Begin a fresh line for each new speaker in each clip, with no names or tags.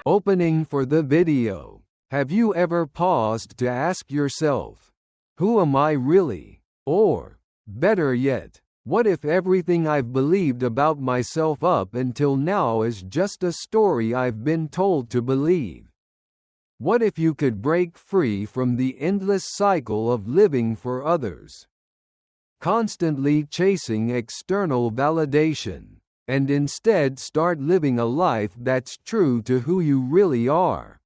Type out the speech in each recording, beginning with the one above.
Opening for the video. Have you ever paused to ask yourself, who am I really? Or, better yet, what if everything I've believed about myself up until now is just a story I've been told to believe? What if you could break free from the endless cycle of living for others, constantly chasing external validation, and instead start living a life that's true to who you really are?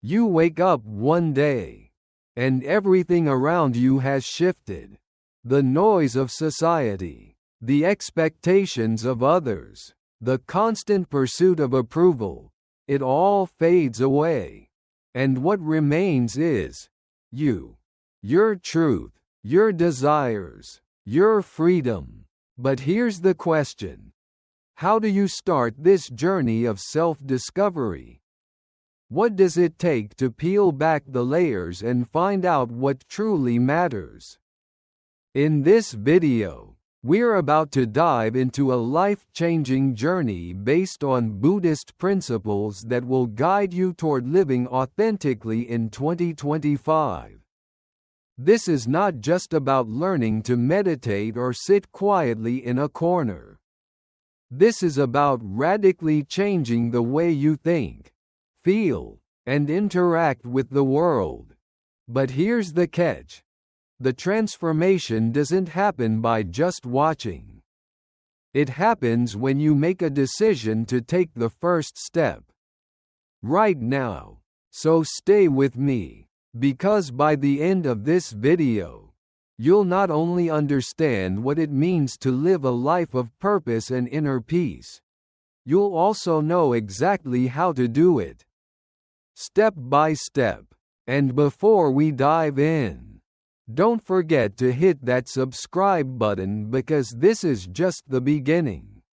You wake up one day, and everything around you has shifted. The noise of society, the expectations of others, the constant pursuit of approval, it all fades away. And what remains is you, your truth, your desires, your freedom. But here's the question: how do you start this journey of self-discovery? What does it take to peel back the layers and find out what truly matters? In this video, we're about to dive into a life-changing journey based on Buddhist principles that will guide you toward living authentically in 2025. This is not just about learning to meditate or sit quietly in a corner. This is about radically changing the way you think, feel, and interact with the world. But here's the catch: the transformation doesn't happen by just watching. It happens when you make a decision to take the first step. Right now. So stay with me, because by the end of this video, you'll not only understand what it means to live a life of purpose and inner peace, you'll also know exactly how to do it, step by step. And before we dive in, don't forget to hit that subscribe button, because this is just the beginning.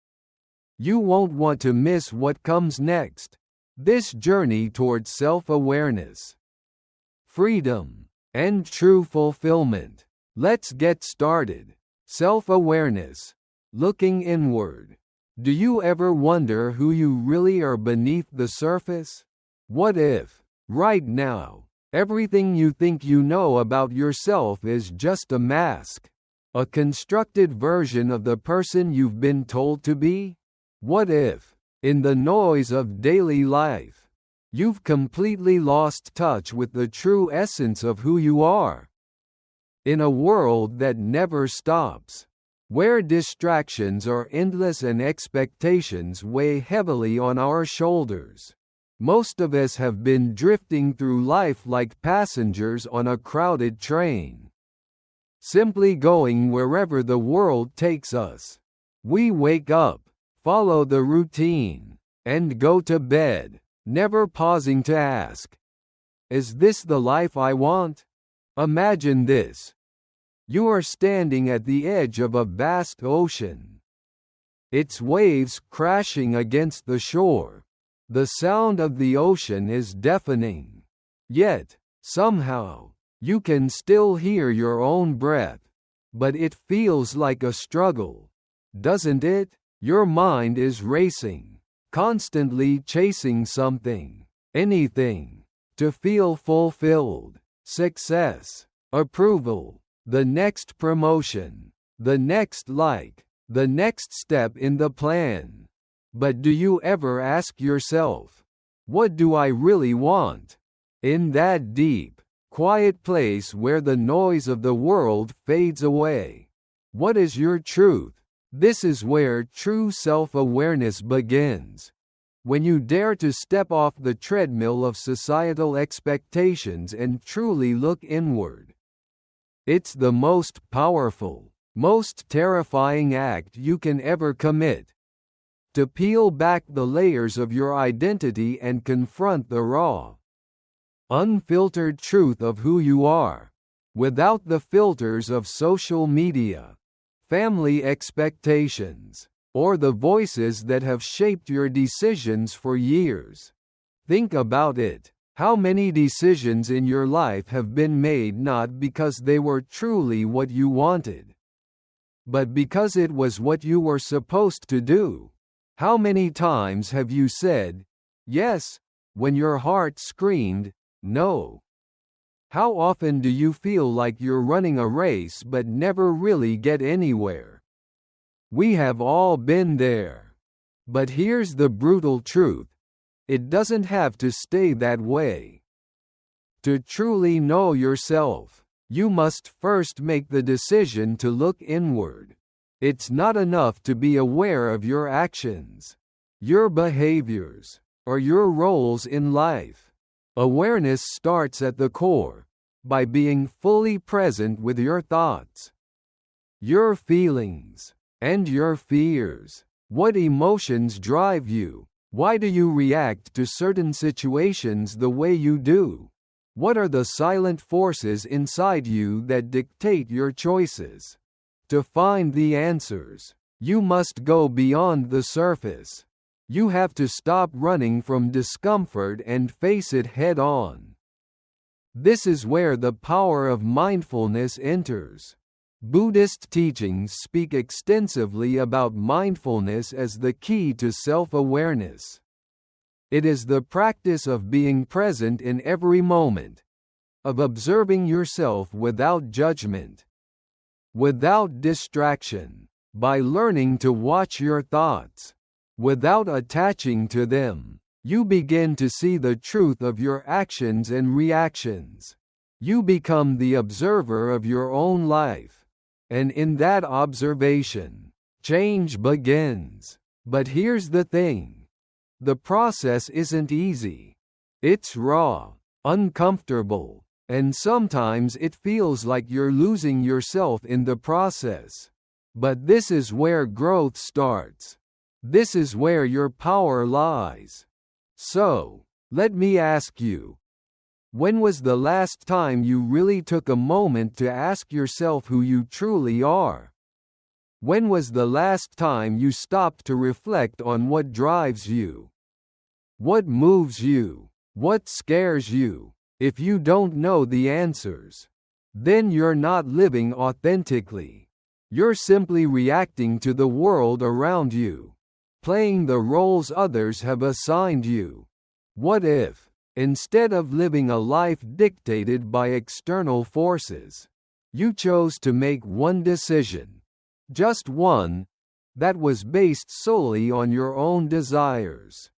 You won't want to miss what comes next. This journey towards self-awareness, freedom, and true fulfillment. Let's get started. Self-awareness. Looking inward. Do you ever wonder who you really are beneath the surface? What if, right now, everything you think you know about yourself is just a mask? A constructed version of the person you've been told to be? What if, in the noise of daily life, you've completely lost touch with the true essence of who you are? In a world that never stops, where distractions are endless and expectations weigh heavily on our shoulders, most of us have been drifting through life like passengers on a crowded train, simply going wherever the world takes us. We wake up, follow the routine, and go to bed, never pausing to ask, is this the life I want? Imagine this. You are standing at the edge of a vast ocean, its waves crashing against the shore. The sound of the ocean is deafening. Yet, somehow, you can still hear your own breath. But it feels like a struggle, doesn't it? Your mind is racing, constantly chasing something, anything, to feel fulfilled, success, approval, the next promotion, the next like, the next step in the plan. But do you ever ask yourself, what do I really want? In that deep, quiet place where the noise of the world fades away, what is your truth? This is where true self-awareness begins. When you dare to step off the treadmill of societal expectations and truly look inward. It's the most powerful, most terrifying act you can ever commit. To peel back the layers of your identity and confront the raw, unfiltered truth of who you are, without the filters of social media, family expectations, or the voices that have shaped your decisions for years. Think about it. How many decisions in your life have been made not because they were truly what you wanted, but because it was what you were supposed to do? How many times have you said, yes, when your heart screamed, no? How often do you feel like you're running a race but never really get anywhere? We have all been there. But here's the brutal truth. It doesn't have to stay that way. To truly know yourself, you must first make the decision to look inward. It's not enough to be aware of your actions, your behaviors, or your roles in life. Awareness starts at the core, by being fully present with your thoughts, your feelings, and your fears. What emotions drive you? Why do you react to certain situations the way you do? What are the silent forces inside you that dictate your choices? To find the answers, you must go beyond the surface. You have to stop running from discomfort and face it head on. This is where the power of mindfulness enters. Buddhist teachings speak extensively about mindfulness as the key to self-awareness. It is the practice of being present in every moment, of observing yourself without judgment, without distraction, by learning to watch your thoughts, without attaching to them. You begin to see the truth of your actions and reactions. You become the observer of your own life. And in that observation, change begins. But here's the thing. The process isn't easy. It's raw, uncomfortable, and sometimes it feels like you're losing yourself in the process. But this is where growth starts. This is where your power lies. So, let me ask you, when was the last time you really took a moment to ask yourself who you truly are? When was the last time you stopped to reflect on what drives you? What moves you? What scares you? If you don't know the answers, then you're not living authentically. You're simply reacting to the world around you, playing the roles others have assigned you. What if, instead of living a life dictated by external forces, you chose to make one decision, just one, that was based solely on your own desires,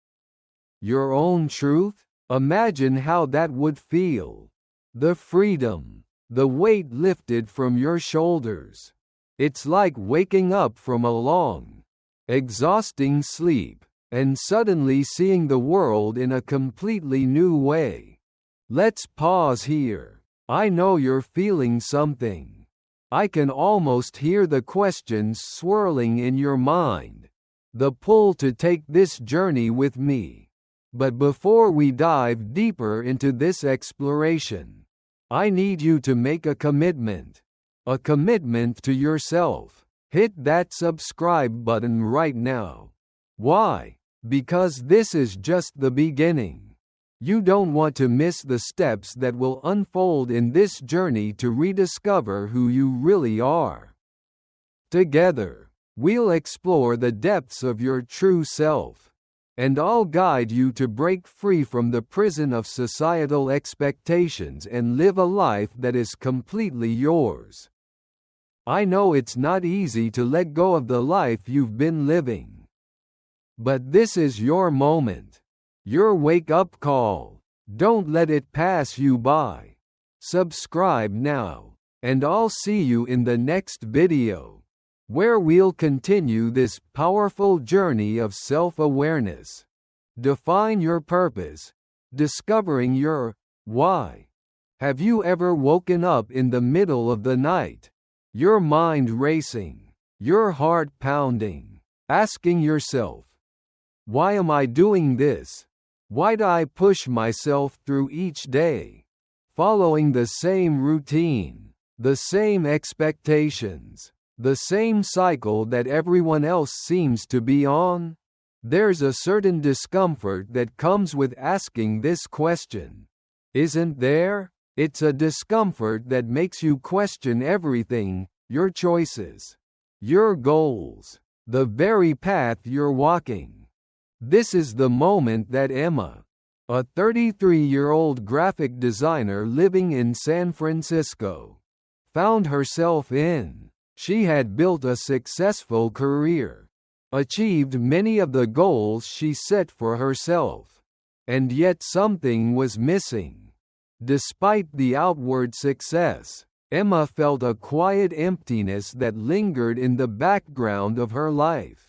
your own truth? Imagine how that would feel. The freedom, the weight lifted from your shoulders. It's like waking up from a long, exhausting sleep, and suddenly seeing the world in a completely new way. Let's pause here. I know you're feeling something. I can almost hear the questions swirling in your mind. The pull to take this journey with me. But before we dive deeper into this exploration, I need you to make a commitment. A commitment to yourself. Hit that subscribe button right now. Why? Because this is just the beginning. You don't want to miss the steps that will unfold in this journey to rediscover who you really are. Together, we'll explore the depths of your true self. And I'll guide you to break free from the prison of societal expectations and live a life that is completely yours. I know it's not easy to let go of the life you've been living. But this is your moment. Your wake-up call. Don't let it pass you by. Subscribe now, and I'll see you in the next video, where we'll continue this powerful journey of self-awareness. Define your purpose. Discovering your why. Have you ever woken up in the middle of the night, your mind racing, your heart pounding, asking yourself, why am I doing this? Why do I push myself through each day? Following the same routine, the same expectations, the same cycle that everyone else seems to be on? There's a certain discomfort that comes with asking this question. Isn't there? It's a discomfort that makes you question everything, your choices, your goals, the very path you're walking. This is the moment that Emma, a 33-year-old graphic designer living in San Francisco, found herself in. She had built a successful career, achieved many of the goals she set for herself, and yet something was missing. Despite the outward success, Emma felt a quiet emptiness that lingered in the background of her life.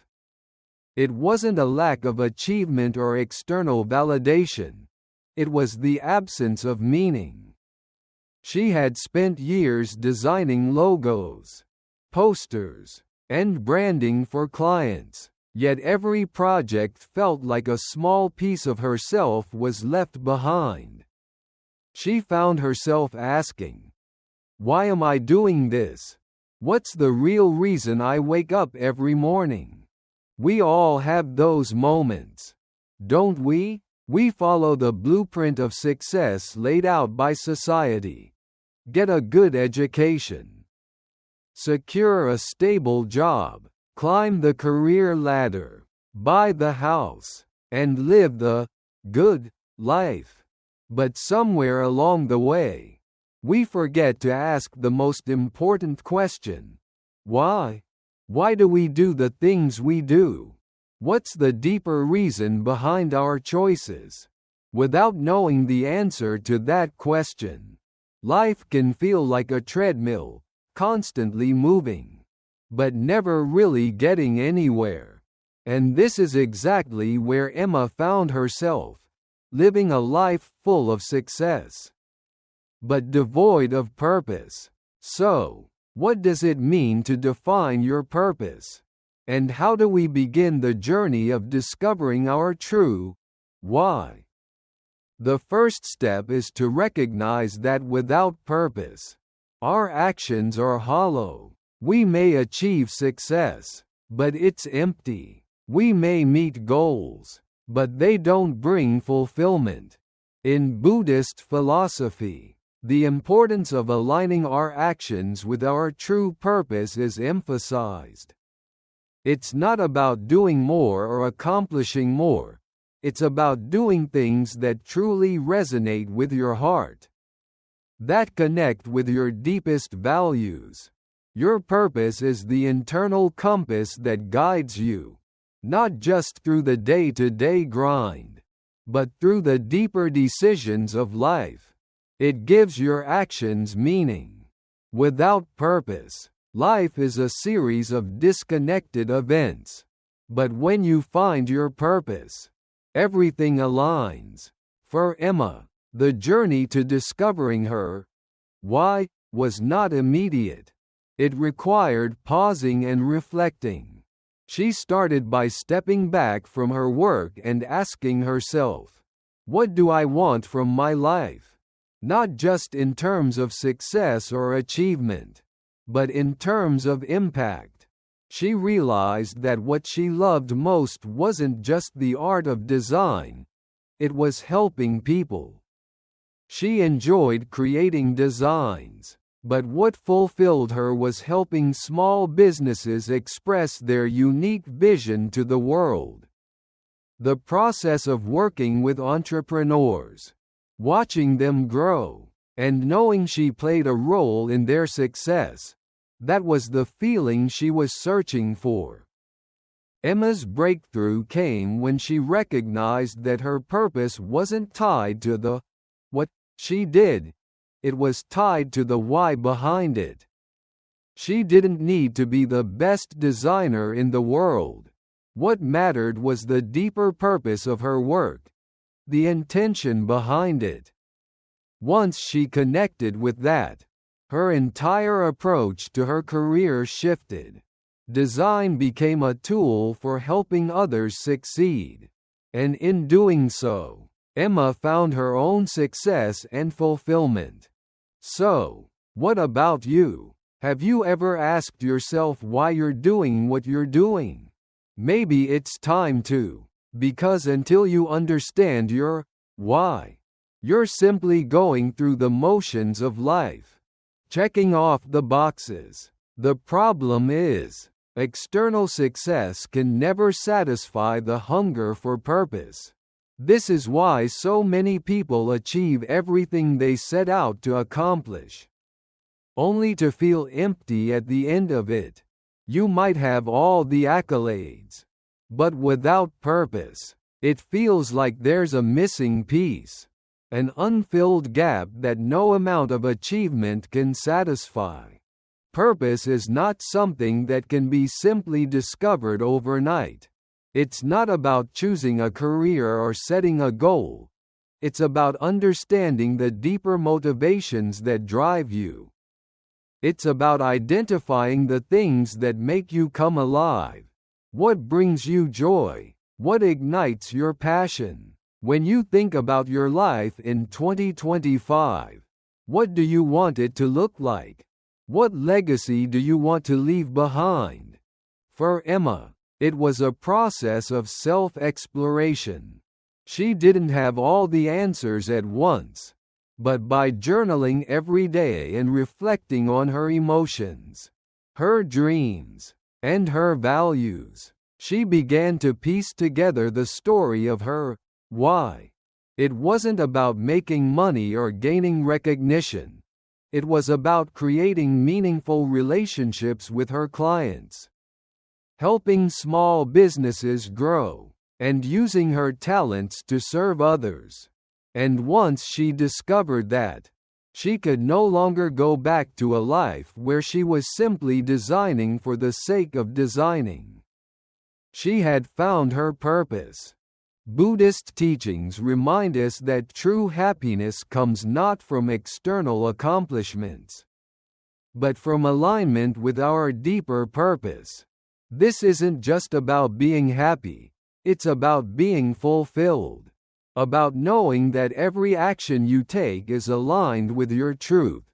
It wasn't a lack of achievement or external validation. It was the absence of meaning. She had spent years designing logos, posters, and branding for clients, yet every project felt like a small piece of herself was left behind. She found herself asking, "Why am I doing this? What's the real reason I wake up every morning?" We all have those moments, don't we? We follow the blueprint of success laid out by society. Get a good education, secure a stable job, climb the career ladder, buy the house, and live the good life. But somewhere along the way, we forget to ask the most important question: why? Why do we do the things we do? What's the deeper reason behind our choices? Without knowing the answer to that question, life can feel like a treadmill, constantly moving, but never really getting anywhere. And this is exactly where Emma found herself, living a life full of success, but devoid of purpose. So, what does it mean to define your purpose? And how do we begin the journey of discovering our true why? The first step is to recognize that without purpose, our actions are hollow. We may achieve success, but it's empty. We may meet goals, but they don't bring fulfillment. In Buddhist philosophy, the importance of aligning our actions with our true purpose is emphasized. It's not about doing more or accomplishing more. It's about doing things that truly resonate with your heart, that connect with your deepest values. Your purpose is the internal compass that guides you, not just through the day-to-day grind, but through the deeper decisions of life. It gives your actions meaning. Without purpose, life is a series of disconnected events. But when you find your purpose, everything aligns. For Emma, the journey to discovering her why was not immediate. It required pausing and reflecting. She started by stepping back from her work and asking herself, "What do I want from my life?" Not just in terms of success or achievement, but in terms of impact. She realized that what she loved most wasn't just the art of design, it was helping people. She enjoyed creating designs, but what fulfilled her was helping small businesses express their unique vision to the world. The process of working with entrepreneurs, watching them grow, and knowing she played a role in their success, that was the feeling she was searching for. Emma's breakthrough came when she recognized that her purpose wasn't tied to the what she did, it was tied to the why behind it. She didn't need to be the best designer in the world. What mattered was the deeper purpose of her work, the intention behind it. Once she connected with that, her entire approach to her career shifted. Design became a tool for helping others succeed. And in doing so, Emma found her own success and fulfillment. So, what about you? Have you ever asked yourself why you're doing what you're doing? Maybe it's time to. Because until you understand your why, you're simply going through the motions of life, checking off the boxes. The problem is, external success can never satisfy the hunger for purpose. This is why so many people achieve everything they set out to accomplish, only to feel empty at the end of it. You might have all the accolades, but without purpose, it feels like there's a missing piece, an unfilled gap that no amount of achievement can satisfy. Purpose is not something that can be simply discovered overnight. It's not about choosing a career or setting a goal. It's about understanding the deeper motivations that drive you. It's about identifying the things that make you come alive. What brings you joy? What ignites your passion? When you think about your life in 2025, what do you want it to look like? What legacy do you want to leave behind? For Emma, it was a process of self-exploration. She didn't have all the answers at once, but by journaling every day and reflecting on her emotions, her dreams, and her values, she began to piece together the story of her why. It wasn't about making money or gaining recognition. It was about creating meaningful relationships with her clients, helping small businesses grow, and using her talents to serve others. And once she discovered that, she could no longer go back to a life where she was simply designing for the sake of designing. She had found her purpose. Buddhist teachings remind us that true happiness comes not from external accomplishments, but from alignment with our deeper purpose. This isn't just about being happy, it's about being fulfilled, about knowing that every action you take is aligned with your truth.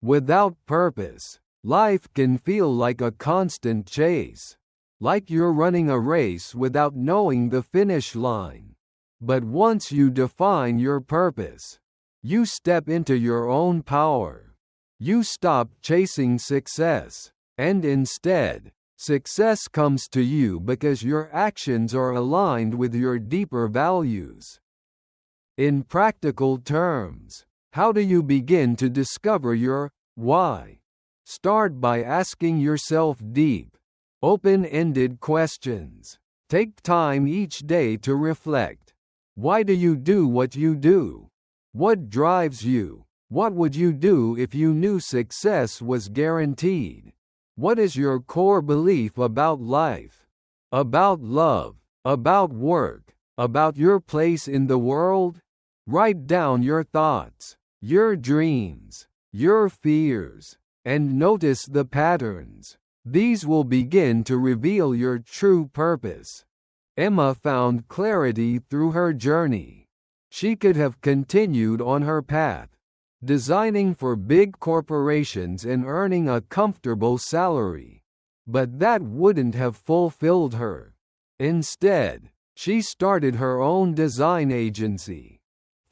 Without purpose, life can feel like a constant chase, like you're running a race without knowing the finish line. But once you define your purpose, you step into your own power. You stop chasing success, and instead, success comes to you because your actions are aligned with your deeper values. In practical terms, how do you begin to discover your why? Start by asking yourself deep, open-ended questions. Take time each day to reflect. Why do you do what you do? What drives you? What would you do if you knew success was guaranteed? What is your core belief about life? About love? About work? About your place in the world? Write down your thoughts, your dreams, your fears, and notice the patterns. These will begin to reveal your true purpose. Emma found clarity through her journey. She could have continued on her path, designing for big corporations and earning a comfortable salary, but that wouldn't have fulfilled her. Instead, she started her own design agency,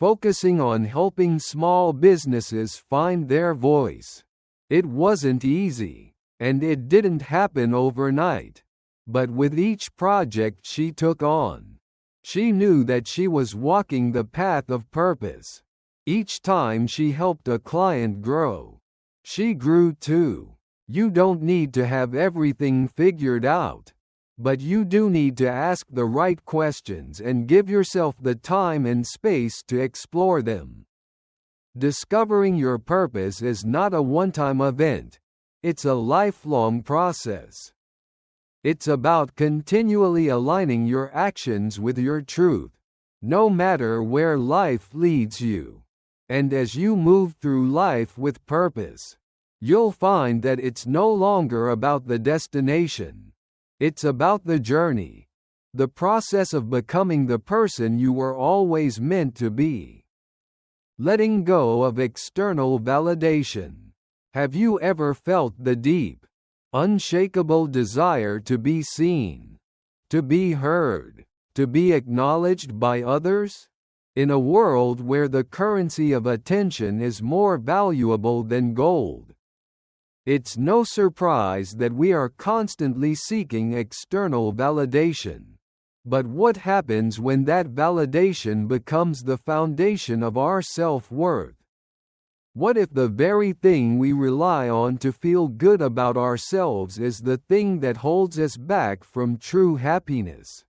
focusing on helping small businesses find their voice. It wasn't easy, and it didn't happen overnight, but with each project she took on, she knew that she was walking the path of purpose. Each time she helped a client grow, she grew too. You don't need to have everything figured out, but you do need to ask the right questions and give yourself the time and space to explore them. Discovering your purpose is not a one-time event. It's a lifelong process. It's about continually aligning your actions with your truth, no matter where life leads you. And as you move through life with purpose, you'll find that it's no longer about the destination. It's about the journey, the process of becoming the person you were always meant to be. Letting go of external validation. Have you ever felt the deep, unshakable desire to be seen, to be heard, to be acknowledged by others? In a world where the currency of attention is more valuable than gold, it's no surprise that we are constantly seeking external validation. But what happens when that validation becomes the foundation of our self-worth? What if the very thing we rely on to feel good about ourselves is the thing that holds us back from true happiness?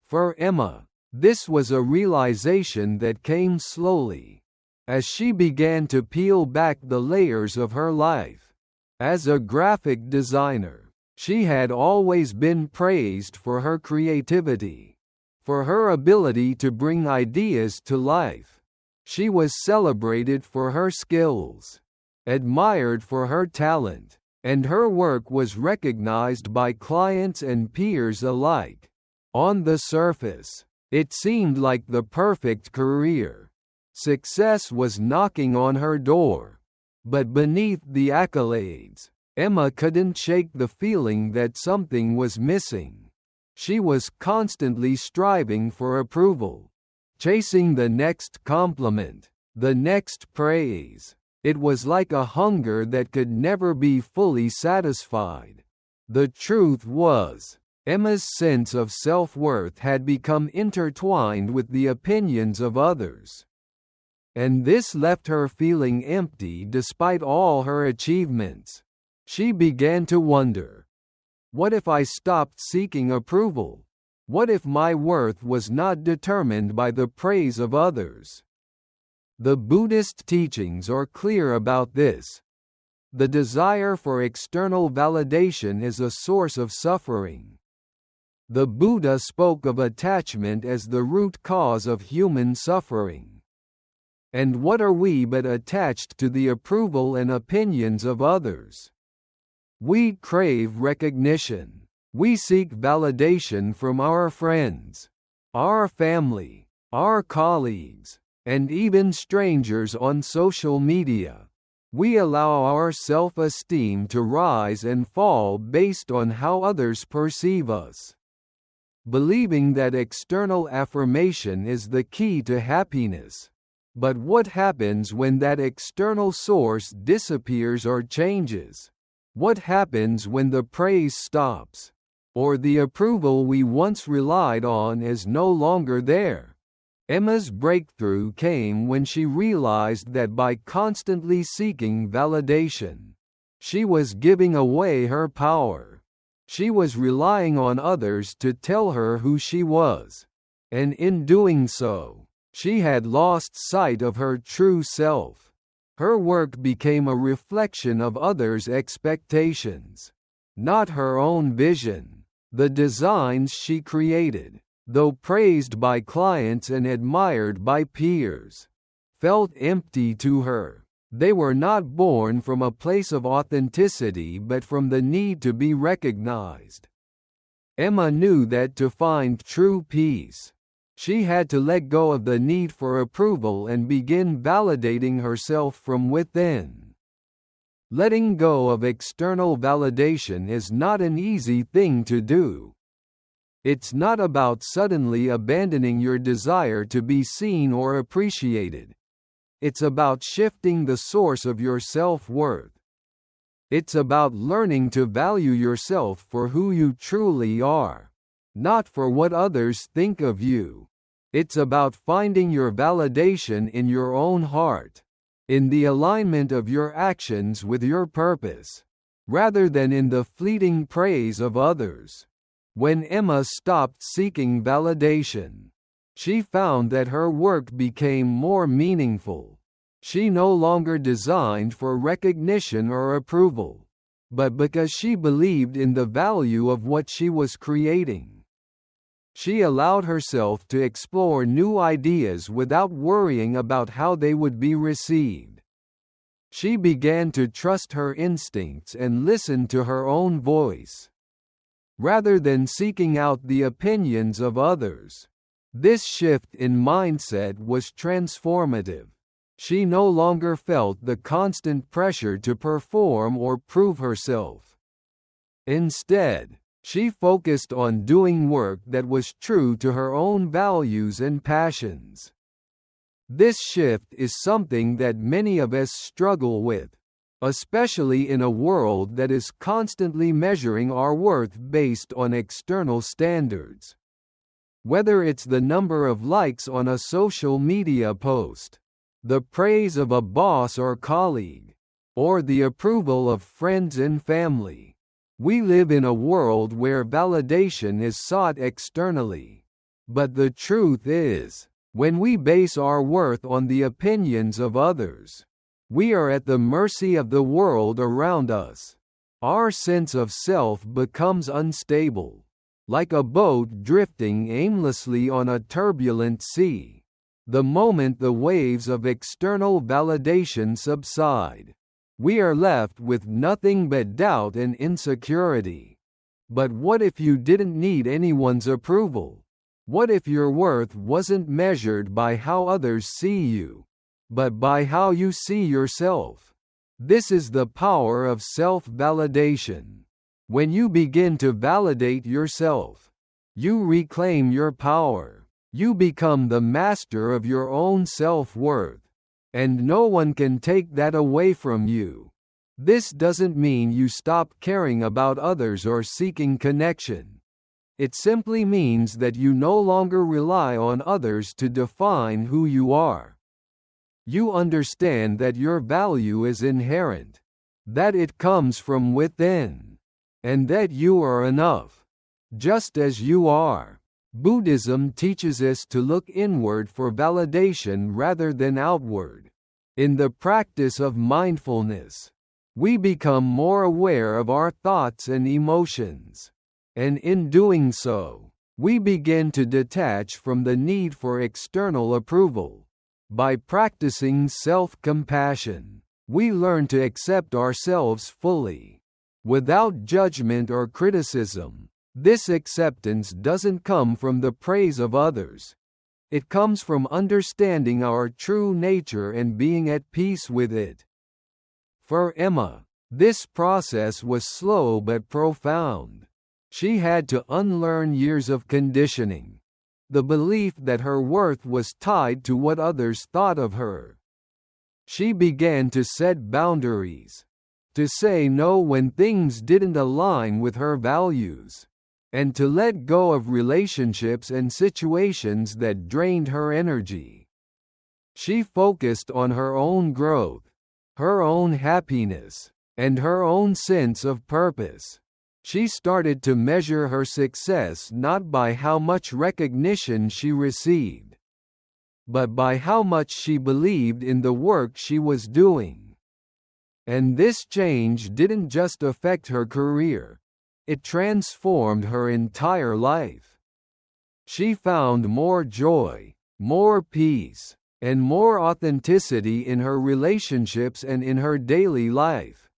For Emma, this was a realization that came slowly, as she began to peel back the layers of her life. As a graphic designer, she had always been praised for her creativity, for her ability to bring ideas to life. She was celebrated for her skills, admired for her talent, and her work was recognized by clients and peers alike. On the surface, it seemed like the perfect career. Success was knocking on her door. But beneath the accolades, Emma couldn't shake the feeling that something was missing. She was constantly striving for approval, chasing the next compliment, the next praise. It was like a hunger that could never be fully satisfied. The truth was, Emma's sense of self-worth had become intertwined with the opinions of others. And this left her feeling empty despite all her achievements. She began to wonder, what if I stopped seeking approval? What if my worth was not determined by the praise of others? The Buddhist teachings are clear about this. The desire for external validation is a source of suffering. The Buddha spoke of attachment as the root cause of human suffering. And what are we but attached to the approval and opinions of others? We crave recognition. We seek validation from our friends, our family, our colleagues, and even strangers on social media. We allow our self-esteem to rise and fall based on how others perceive us, believing that external affirmation is the key to happiness. But what happens when that external source disappears or changes? What happens when the praise stops, or the approval we once relied on is no longer there? Emma's breakthrough came when she realized that by constantly seeking validation, she was giving away her power. She was relying on others to tell her who she was, and in doing so, she had lost sight of her true self. Her work became a reflection of others' expectations, not her own vision. The designs she created, though praised by clients and admired by peers, felt empty to her. They were not born from a place of authenticity but from the need to be recognized. Emma knew that to find true peace, she had to let go of the need for approval and begin validating herself from within. Letting go of external validation is not an easy thing to do. It's not about suddenly abandoning your desire to be seen or appreciated. It's about shifting the source of your self-worth. It's about learning to value yourself for who you truly are, not for what others think of you. It's about finding your validation in your own heart, in the alignment of your actions with your purpose, rather than in the fleeting praise of others. When Emma stopped seeking validation, she found that her work became more meaningful. She no longer designed for recognition or approval, but because she believed in the value of what she was creating. She allowed herself to explore new ideas without worrying about how they would be received. She began to trust her instincts and listen to her own voice, rather than seeking out the opinions of others. This shift in mindset was transformative. She no longer felt the constant pressure to perform or prove herself. Instead, she focused on doing work that was true to her own values and passions. This shift is something that many of us struggle with, especially in a world that is constantly measuring our worth based on external standards. Whether it's the number of likes on a social media post, the praise of a boss or colleague, or the approval of friends and family, we live in a world where validation is sought externally. But the truth is, when we base our worth on the opinions of others, we are at the mercy of the world around us. Our sense of self becomes unstable, like a boat drifting aimlessly on a turbulent sea. The moment the waves of external validation subside, we are left with nothing but doubt and insecurity. But what if you didn't need anyone's approval? What if your worth wasn't measured by how others see you, but by how you see yourself? This is the power of self-validation. When you begin to validate yourself, you reclaim your power. You become the master of your own self-worth, and no one can take that away from you. This doesn't mean you stop caring about others or seeking connection. It simply means that you no longer rely on others to define who you are. You understand that your value is inherent, that it comes from within, and that you are enough, just as you are. Buddhism teaches us to look inward for validation rather than outward. In the practice of mindfulness, we become more aware of our thoughts and emotions, and in doing so, we begin to detach from the need for external approval. By practicing self-compassion, we learn to accept ourselves fully, without judgment or criticism. This acceptance doesn't come from the praise of others. It comes from understanding our true nature and being at peace with it. For Emma, this process was slow but profound. She had to unlearn years of conditioning, the belief that her worth was tied to what others thought of her. She began to set boundaries, to say no when things didn't align with her values, and to let go of relationships and situations that drained her energy. She focused on her own growth, her own happiness, and her own sense of purpose. She started to measure her success not by how much recognition she received, but by how much she believed in the work she was doing. And this change didn't just affect her career, it transformed her entire life. She found more joy, more peace, and more authenticity in her relationships and in her daily life.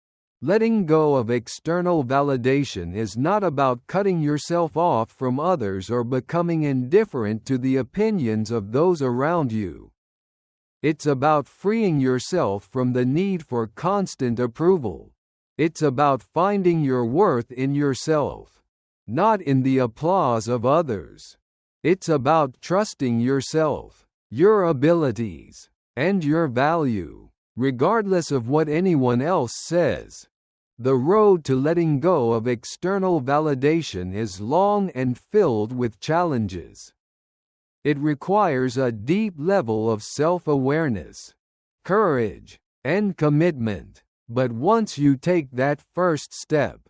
Letting go of external validation is not about cutting yourself off from others or becoming indifferent to the opinions of those around you. It's about freeing yourself from the need for constant approval. It's about finding your worth in yourself, not in the applause of others. It's about trusting yourself, your abilities, and your value, regardless of what anyone else says. The road to letting go of external validation is long and filled with challenges. It requires a deep level of self-awareness, courage, and commitment. But once you take that first step,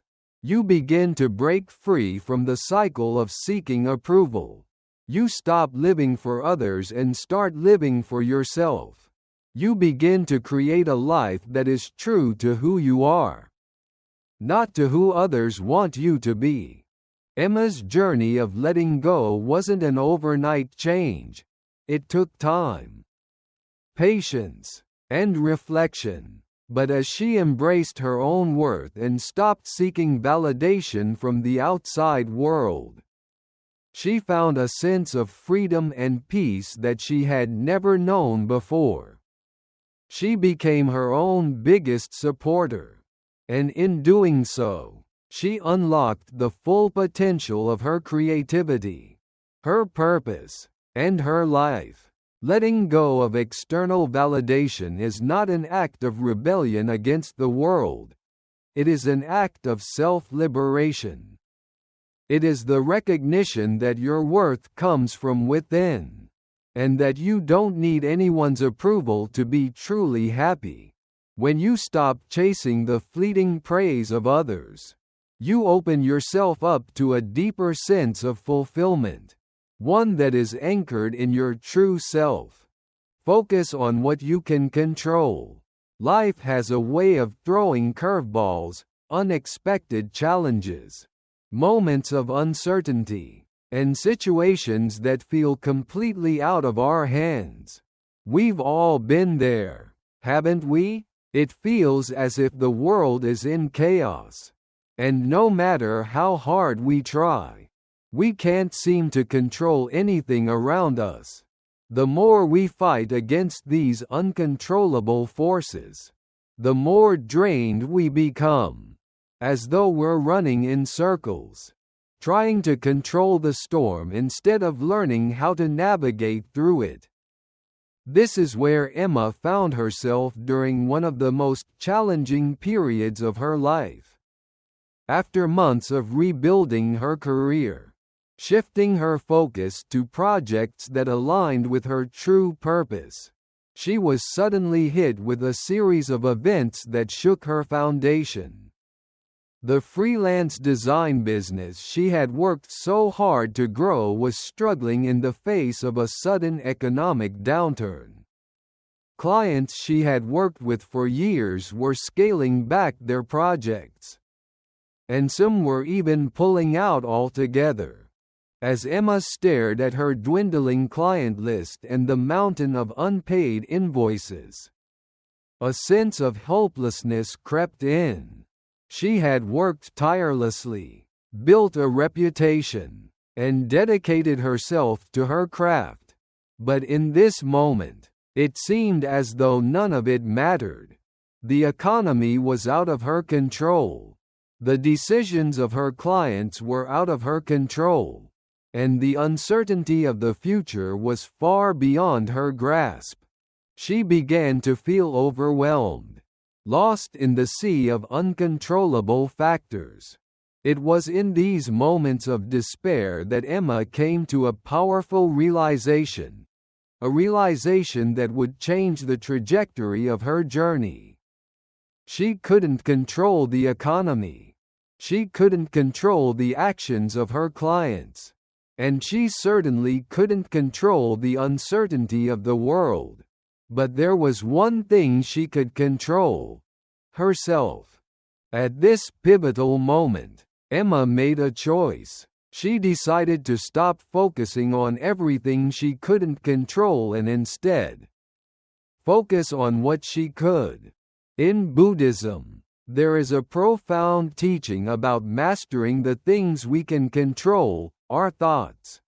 you begin to break free from the cycle of seeking approval. You stop living for others and start living for yourself. You begin to create a life that is true to who you are, not to who others want you to be. Emma's journey of letting go wasn't an overnight change. It took time, patience, and reflection. But as she embraced her own worth and stopped seeking validation from the outside world, she found a sense of freedom and peace that she had never known before. She became her own biggest supporter, and in doing so, she unlocked the full potential of her creativity, her purpose, and her life. Letting go of external validation is not an act of rebellion against the world. It is an act of self-liberation. It is the recognition that your worth comes from within, and that you don't need anyone's approval to be truly happy. When you stop chasing the fleeting praise of others, you open yourself up to a deeper sense of fulfillment, one that is anchored in your true self. Focus on what you can control. Life has a way of throwing curveballs, unexpected challenges, moments of uncertainty, and situations that feel completely out of our hands. We've all been there, haven't we? It feels as if the world is in chaos, and no matter how hard we try, we can't seem to control anything around us. The more we fight against these uncontrollable forces, the more drained we become, as though we're running in circles, trying to control the storm instead of learning how to navigate through it. This is where Emma found herself during one of the most challenging periods of her life. After months of rebuilding her career, shifting her focus to projects that aligned with her true purpose, she was suddenly hit with a series of events that shook her foundation. The freelance design business she had worked so hard to grow was struggling in the face of a sudden economic downturn. Clients she had worked with for years were scaling back their projects, and some were even pulling out altogether. As Emma stared at her dwindling client list and the mountain of unpaid invoices, a sense of helplessness crept in. She had worked tirelessly, built a reputation, and dedicated herself to her craft. But in this moment, it seemed as though none of it mattered. The economy was out of her control. The decisions of her clients were out of her control, and the uncertainty of the future was far beyond her grasp. She began to feel overwhelmed, lost in the sea of uncontrollable factors. It was in these moments of despair that Emma came to a powerful realization, a realization that would change the trajectory of her journey. She couldn't control the economy. She couldn't control the actions of her clients. And she certainly couldn't control the uncertainty of the world. But there was one thing she could control: herself. At this pivotal moment, Emma made a choice. She decided to stop focusing on everything she couldn't control and instead focus on what she could. In Buddhism, there is a profound teaching about mastering the things we can control: our thoughts,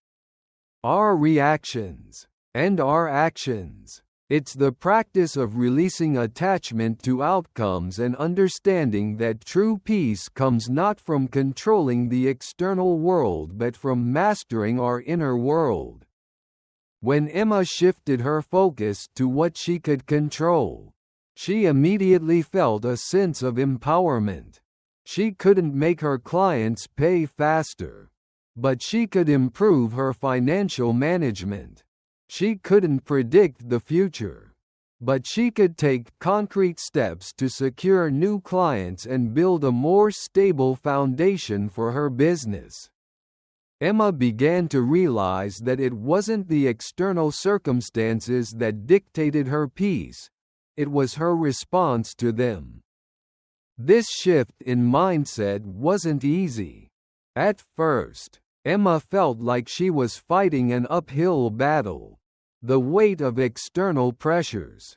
our reactions, and our actions. It's the practice of releasing attachment to outcomes and understanding that true peace comes not from controlling the external world but from mastering our inner world. When Emma shifted her focus to what she could control, she immediately felt a sense of empowerment. She couldn't make her clients pay faster, but she could improve her financial management. She couldn't predict the future, but she could take concrete steps to secure new clients and build a more stable foundation for her business. Emma began to realize that it wasn't the external circumstances that dictated her peace, it was her response to them. This shift in mindset wasn't easy. At first, Emma felt like she was fighting an uphill battle. The weight of external pressures,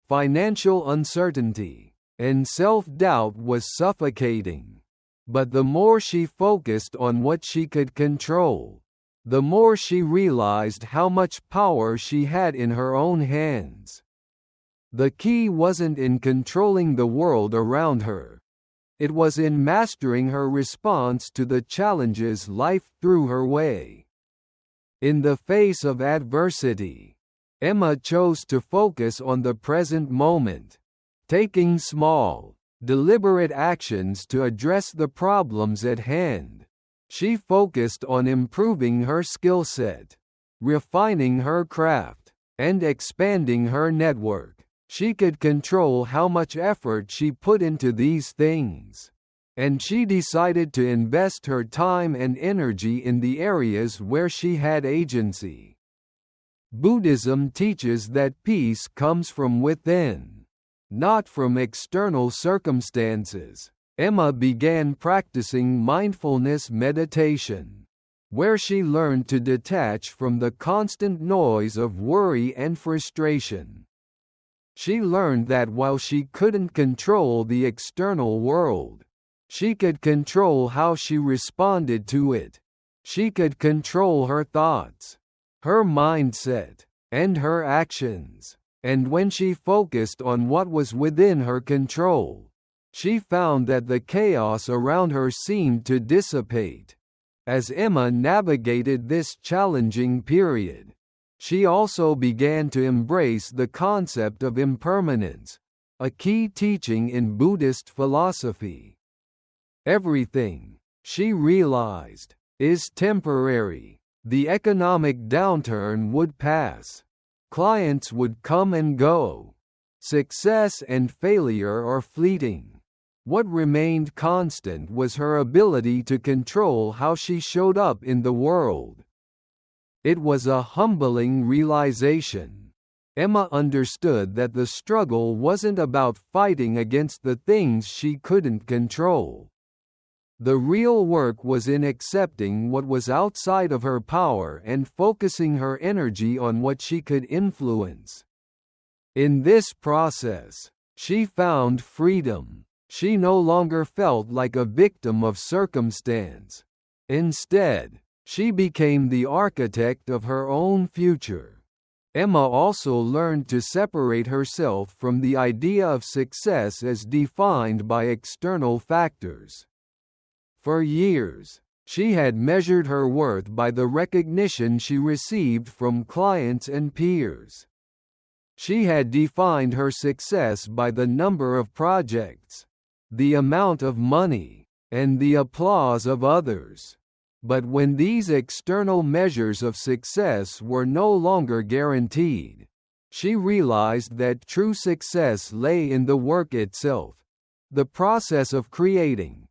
financial uncertainty, and self-doubt was suffocating. But the more she focused on what she could control, the more she realized how much power she had in her own hands. The key wasn't in controlling the world around her. It was in mastering her response to the challenges life threw her way. In the face of adversity, Emma chose to focus on the present moment, taking small, deliberate actions to address the problems at hand. She focused on improving her skill set, refining her craft, and expanding her network. She could control how much effort she put into these things, and she decided to invest her time and energy in the areas where she had agency. Buddhism teaches that peace comes from within, not from external circumstances. Emma began practicing mindfulness meditation, where she learned to detach from the constant noise of worry and frustration. She learned that while she couldn't control the external world, she could control how she responded to it. She could control her thoughts, her mindset, and her actions. And when she focused on what was within her control, she found that the chaos around her seemed to dissipate. As Emma navigated this challenging period, she also began to embrace the concept of impermanence, a key teaching in Buddhist philosophy. Everything, she realized, is temporary. The economic downturn would pass. Clients would come and go. Success and failure are fleeting. What remained constant was her ability to control how she showed up in the world. It was a humbling realization. Emma understood that the struggle wasn't about fighting against the things she couldn't control. The real work was in accepting what was outside of her power and focusing her energy on what she could influence. In this process, she found freedom. She no longer felt like a victim of circumstance. Instead, she became the architect of her own future. Emma also learned to separate herself from the idea of success as defined by external factors. For years, she had measured her worth by the recognition she received from clients and peers. She had defined her success by the number of projects, the amount of money, and the applause of others. But when these external measures of success were no longer guaranteed, she realized that true success lay in the work itself, the process of creating,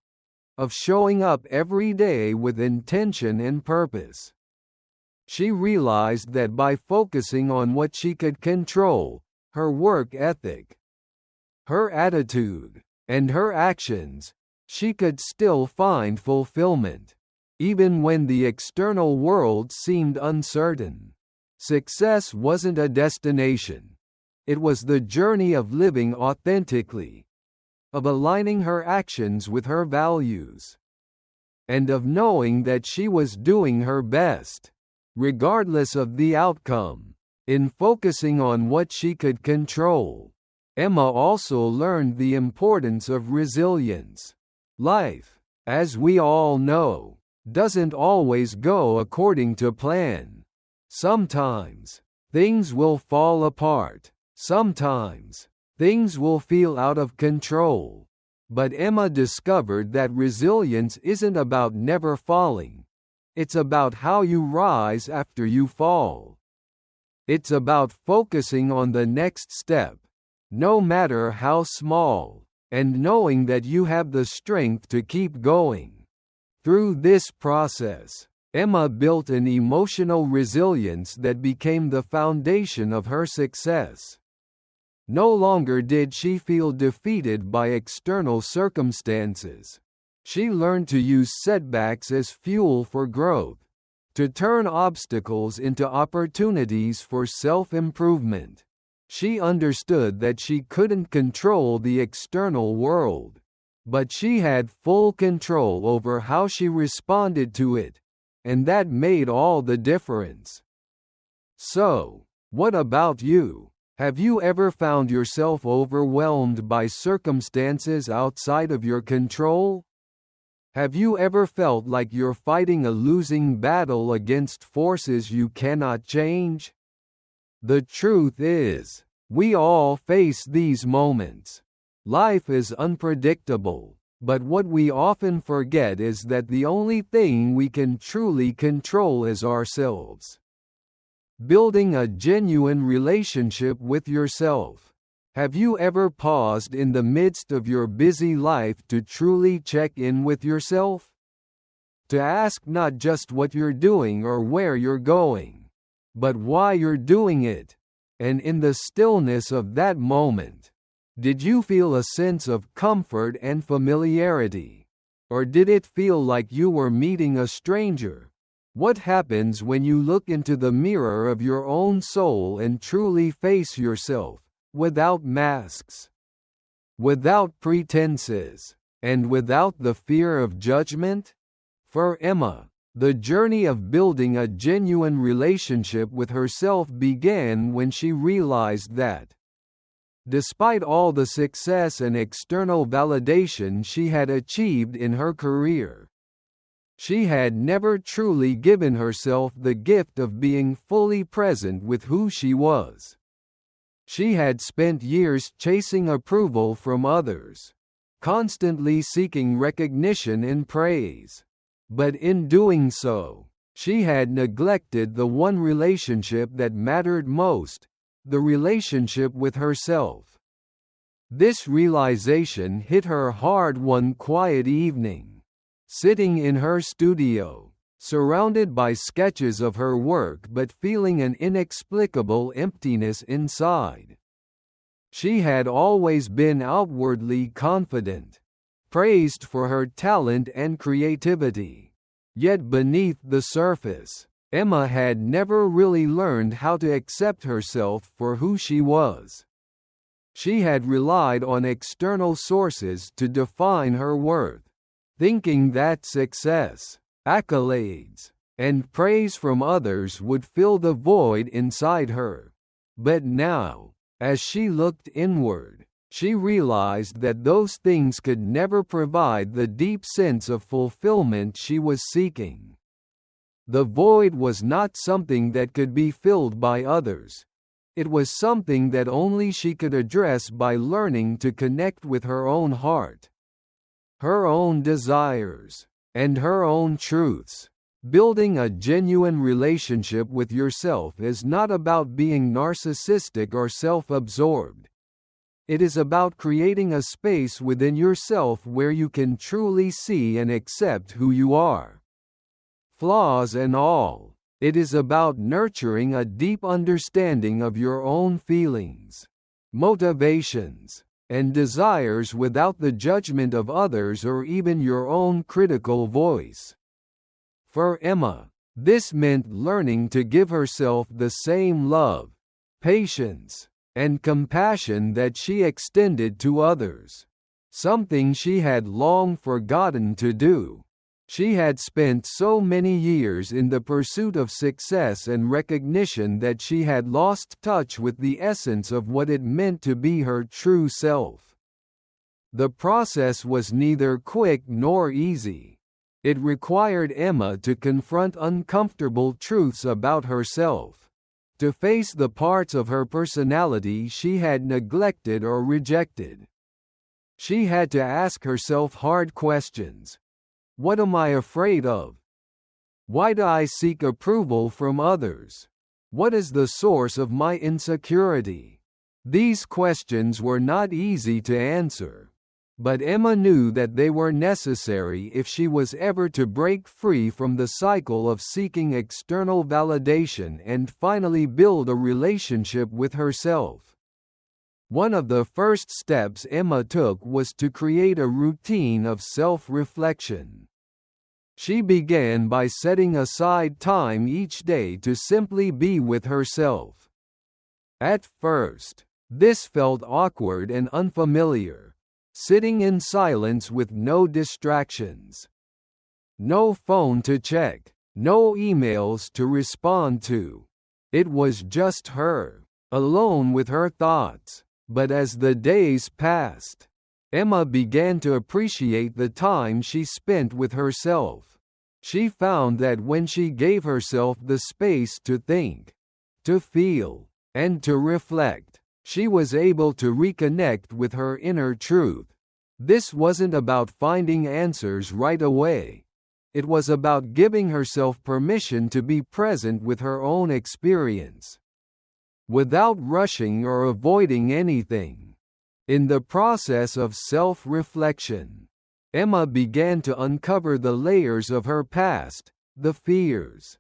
of showing up every day with intention and purpose. She realized that by focusing on what she could control, her work ethic, her attitude, and her actions, she could still find fulfillment, even when the external world seemed uncertain. Success wasn't a destination. It was the journey of living authentically, of aligning her actions with her values, and of knowing that she was doing her best, regardless of the outcome. In focusing on what she could control, Emma also learned the importance of resilience. Life, as we all know, doesn't always go according to plan. Sometimes, things will fall apart. Sometimes, things will feel out of control. But Emma discovered that resilience isn't about never falling. It's about how you rise after you fall. It's about focusing on the next step, no matter how small, and knowing that you have the strength to keep going. Through this process, Emma built an emotional resilience that became the foundation of her success. No longer did she feel defeated by external circumstances. She learned to use setbacks as fuel for growth, to turn obstacles into opportunities for self-improvement. She understood that she couldn't control the external world, but she had full control over how she responded to it, and that made all the difference. So, what about you? Have you ever found yourself overwhelmed by circumstances outside of your control? Have you ever felt like you're fighting a losing battle against forces you cannot change? The truth is, we all face these moments. Life is unpredictable, But what we often forget is that the only thing we can truly control is ourselves. Building a genuine relationship with yourself. Have you ever paused in the midst of your busy life to truly check in with yourself? To ask not just what you're doing or where you're going, but why you're doing it. And in the stillness of that moment, did you feel a sense of comfort and familiarity? Or did it feel like you were meeting a stranger? What happens when you look into the mirror of your own soul and truly face yourself, without masks, without pretenses, and without the fear of judgment? For Emma, the journey of building a genuine relationship with herself began when she realized that, despite all the success and external validation she had achieved in her career, she had never truly given herself the gift of being fully present with who she was. She had spent years chasing approval from others, constantly seeking recognition and praise. But in doing so, she had neglected the one relationship that mattered most, the relationship with herself. This realization hit her hard one quiet evening. Sitting in her studio, surrounded by sketches of her work but feeling an inexplicable emptiness inside. She had always been outwardly confident, praised for her talent and creativity. Yet beneath the surface, Emma had never really learned how to accept herself for who she was. She had relied on external sources to define her worth, thinking that success, accolades, and praise from others would fill the void inside her. But now, as she looked inward, she realized that those things could never provide the deep sense of fulfillment she was seeking. The void was not something that could be filled by others. It was something that only she could address by learning to connect with her own heart, her own desires, and her own truths. Building a genuine relationship with yourself is not about being narcissistic or self-absorbed. It is about creating a space within yourself where you can truly see and accept who you are, flaws and all. It is about nurturing a deep understanding of your own feelings, motivations, and desires without the judgment of others or even your own critical voice. For Emma, this meant learning to give herself the same love, patience, and compassion that she extended to others, something she had long forgotten to do. She had spent so many years in the pursuit of success and recognition that she had lost touch with the essence of what it meant to be her true self. The process was neither quick nor easy. It required Emma to confront uncomfortable truths about herself, to face the parts of her personality she had neglected or rejected. She had to ask herself hard questions. What am I afraid of? Why do I seek approval from others? What is the source of my insecurity? These questions were not easy to answer, but Emma knew that they were necessary if she was ever to break free from the cycle of seeking external validation and finally build a relationship with herself. One of the first steps Emma took was to create a routine of self-reflection. She began by setting aside time each day to simply be with herself. At first, this felt awkward and unfamiliar, sitting in silence with no distractions. No phone to check, no emails to respond to. It was just her, alone with her thoughts. But as the days passed, Emma began to appreciate the time she spent with herself. She found that when she gave herself the space to think, to feel, and to reflect, she was able to reconnect with her inner truth. This wasn't about finding answers right away. It was about giving herself permission to be present with her own experience, without rushing or avoiding anything. In the process of self-reflection, Emma began to uncover the layers of her past, the fears,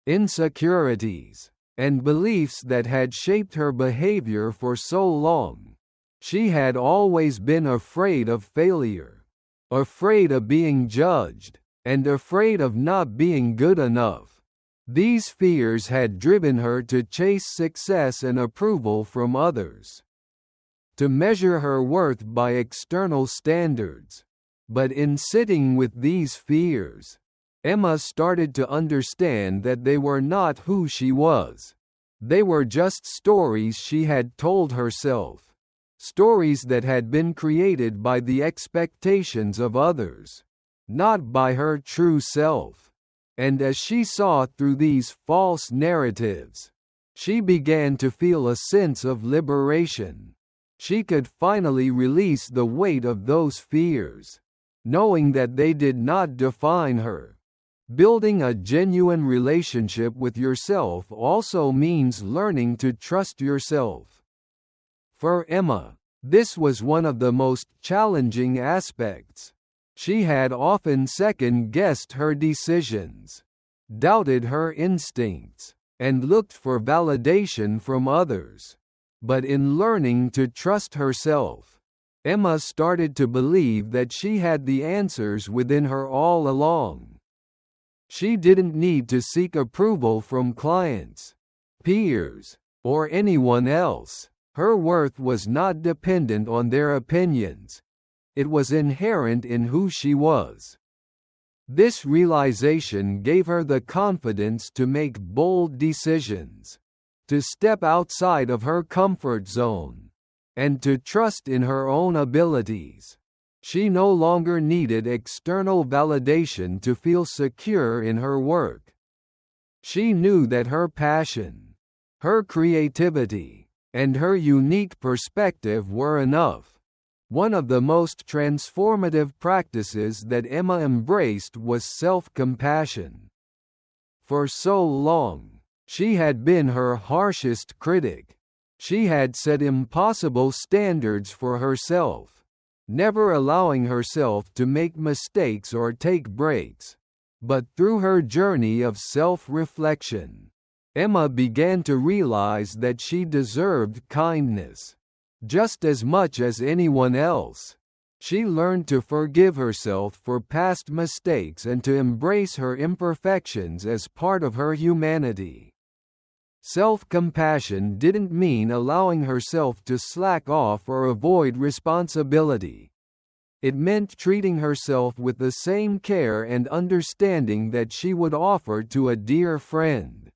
insecurities, and beliefs that had shaped her behavior for so long. She had always been afraid of failure, afraid of being judged, and afraid of not being good enough. These fears had driven her to chase success and approval from others, to measure her worth by external standards. But in sitting with these fears, Emma started to understand that they were not who she was. They were just stories she had told herself. Stories that had been created by the expectations of others, not by her true self. And as she saw through these false narratives, she began to feel a sense of liberation. She could finally release the weight of those fears, knowing that they did not define her. Building a genuine relationship with yourself also means learning to trust yourself. For Emma, this was one of the most challenging aspects. She had often second-guessed her decisions, doubted her instincts, and looked for validation from others. But in learning to trust herself, Emma started to believe that she had the answers within her all along. She didn't need to seek approval from clients, peers, or anyone else. Her worth was not dependent on their opinions. It was inherent in who she was. This realization gave her the confidence to make bold decisions, to step outside of her comfort zone, and to trust in her own abilities. She no longer needed external validation to feel secure in her work. She knew that her passion, her creativity, and her unique perspective were enough. One of the most transformative practices that Emma embraced was self-compassion. For so long, she had been her harshest critic. She had set impossible standards for herself, never allowing herself to make mistakes or take breaks. But through her journey of self-reflection, Emma began to realize that she deserved kindness just as much as anyone else. She learned to forgive herself for past mistakes and to embrace her imperfections as part of her humanity. Self-compassion didn't mean allowing herself to slack off or avoid responsibility. It meant treating herself with the same care and understanding that she would offer to a dear friend.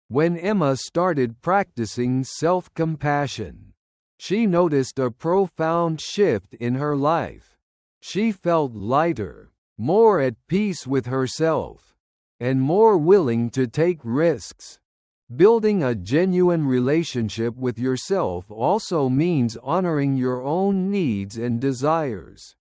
When Emma started practicing self-compassion, she noticed a profound shift in her life. She felt lighter, more at peace with herself, and more willing to take risks. Building a genuine relationship with yourself also means honoring your own needs and desires.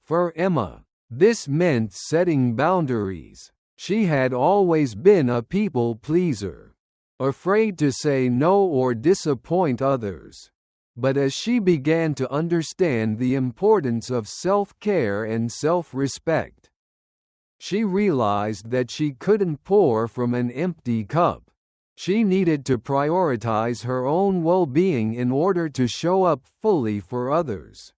For Emma, this meant setting boundaries. She had always been a people pleaser, afraid to say no or disappoint others. But as she began to understand the importance of self-care and self-respect, she realized that she couldn't pour from an empty cup. She needed to prioritize her own well-being in order to show up fully for others.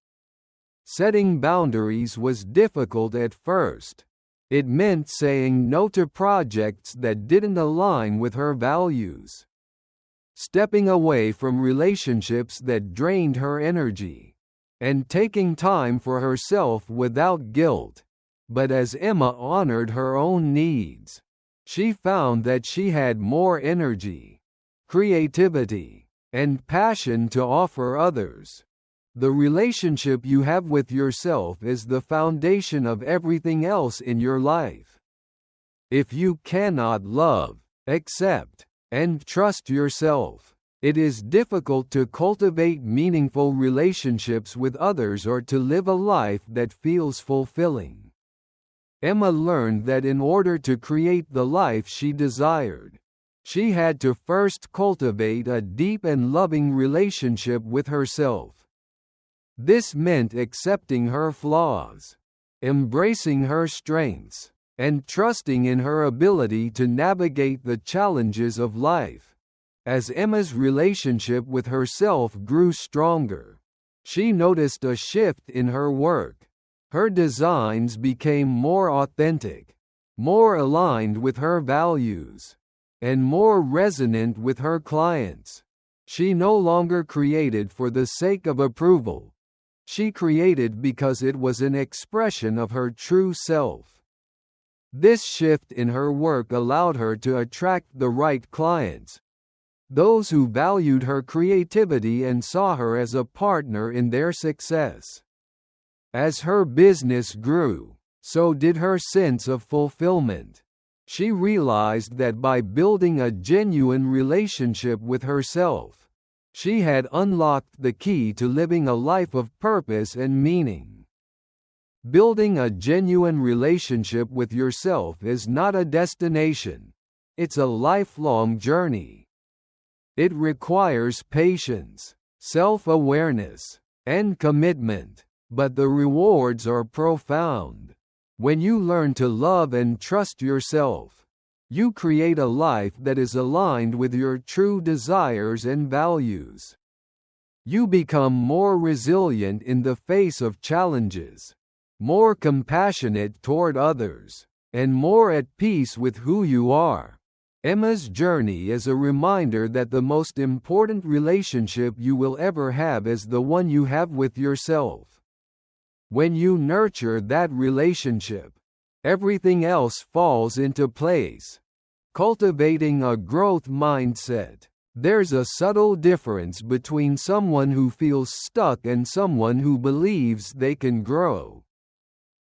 Setting boundaries was difficult at first. It meant saying no to projects that didn't align with her values, stepping away from relationships that drained her energy, and taking time for herself without guilt. But as Emma honored her own needs, she found that she had more energy, creativity, and passion to offer others. The relationship you have with yourself is the foundation of everything else in your life. If you cannot love, accept, and trust yourself, It is difficult to cultivate meaningful relationships with others or to live a life that feels fulfilling. Emma learned that in order to create the life she desired, she had to first cultivate a deep and loving relationship with herself. This meant accepting her flaws, embracing her strengths, and trusting in her ability to navigate the challenges of life. As Emma's relationship with herself grew stronger, she noticed a shift in her work. Her designs became more authentic, more aligned with her values, and more resonant with her clients. She no longer created for the sake of approval. She created because it was an expression of her true self. This shift in her work allowed her to attract the right clients, those who valued her creativity and saw her as a partner in their success. As her business grew, so did her sense of fulfillment. She realized that by building a genuine relationship with herself, she had unlocked the key to living a life of purpose and meaning. Building a genuine relationship with yourself is not a destination, it's a lifelong journey. It requires patience, self-awareness, and commitment, but the rewards are profound. When you learn to love and trust yourself, you create a life that is aligned with your true desires and values. You become more resilient in the face of challenges, more compassionate toward others, and more at peace with who you are. Emma's journey is a reminder that the most important relationship you will ever have is the one you have with yourself. When you nurture that relationship, everything else falls into place. Cultivating a growth mindset. There's a subtle difference between someone who feels stuck and someone who believes they can grow.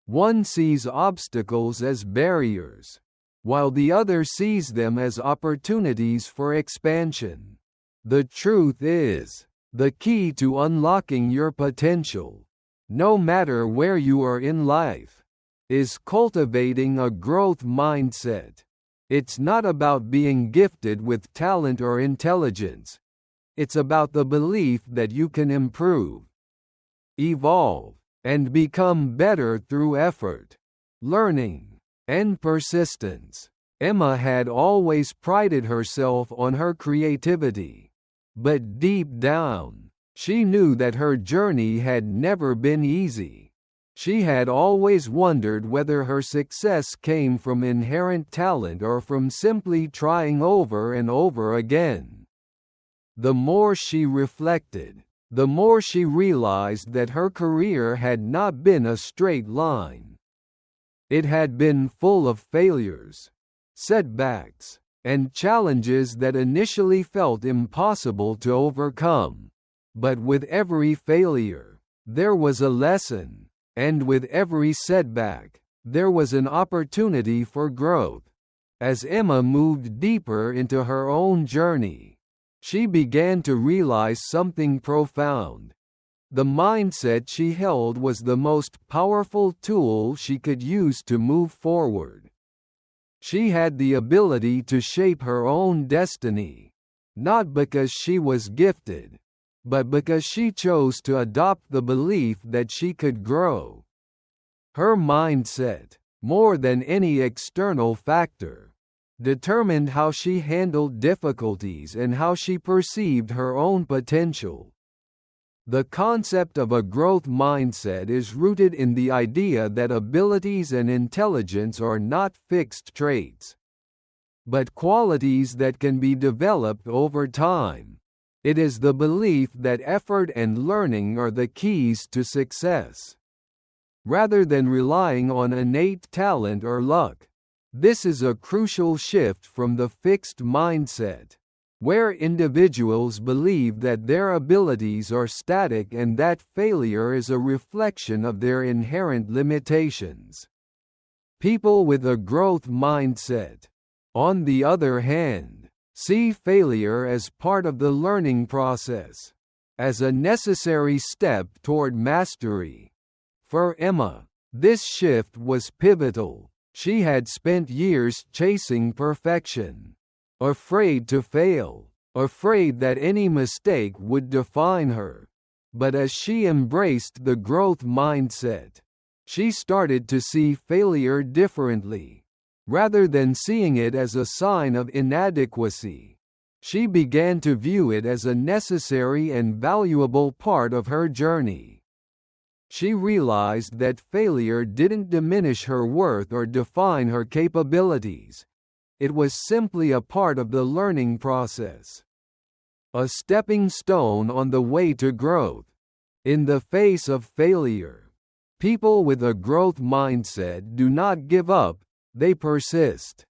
One sees obstacles as barriers, while the other sees them as opportunities for expansion. The truth is, the key to unlocking your potential, no matter where you are in life, is cultivating a growth mindset. It's not about being gifted with talent or intelligence. It's about the belief that you can improve, evolve, and become better through effort, learning, and persistence. Emma had always prided herself on her creativity, but deep down, she knew that her journey had never been easy. She had always wondered whether her success came from inherent talent or from simply trying over and over again. The more she reflected, the more she realized that her career had not been a straight line. It had been full of failures, setbacks, and challenges that initially felt impossible to overcome. But with every failure, there was a lesson, and with every setback, there was an opportunity for growth. As Emma moved deeper into her own journey, she began to realize something profound. The mindset she held was the most powerful tool she could use to move forward. She had the ability to shape her own destiny, not because she was gifted, but because she chose to adopt the belief that she could grow. Her mindset, more than any external factor, determined how she handled difficulties and how she perceived her own potential. The concept of a growth mindset is rooted in the idea that abilities and intelligence are not fixed traits, but qualities that can be developed over time. It is the belief that effort and learning are the keys to success, rather than relying on innate talent or luck. This is a crucial shift from the fixed mindset, where individuals believe that their abilities are static and that failure is a reflection of their inherent limitations. People with a growth mindset, on the other hand, see failure as part of the learning process, as a necessary step toward mastery. For Emma, this shift was pivotal. She had spent years chasing perfection, afraid to fail, afraid that any mistake would define her. But as she embraced the growth mindset, she started to see failure differently. Rather than seeing it as a sign of inadequacy, she began to view it as a necessary and valuable part of her journey. She realized that failure didn't diminish her worth or define her capabilities. It was simply a part of the learning process, a stepping stone on the way to growth. In the face of failure, people with a growth mindset do not give up, they persist.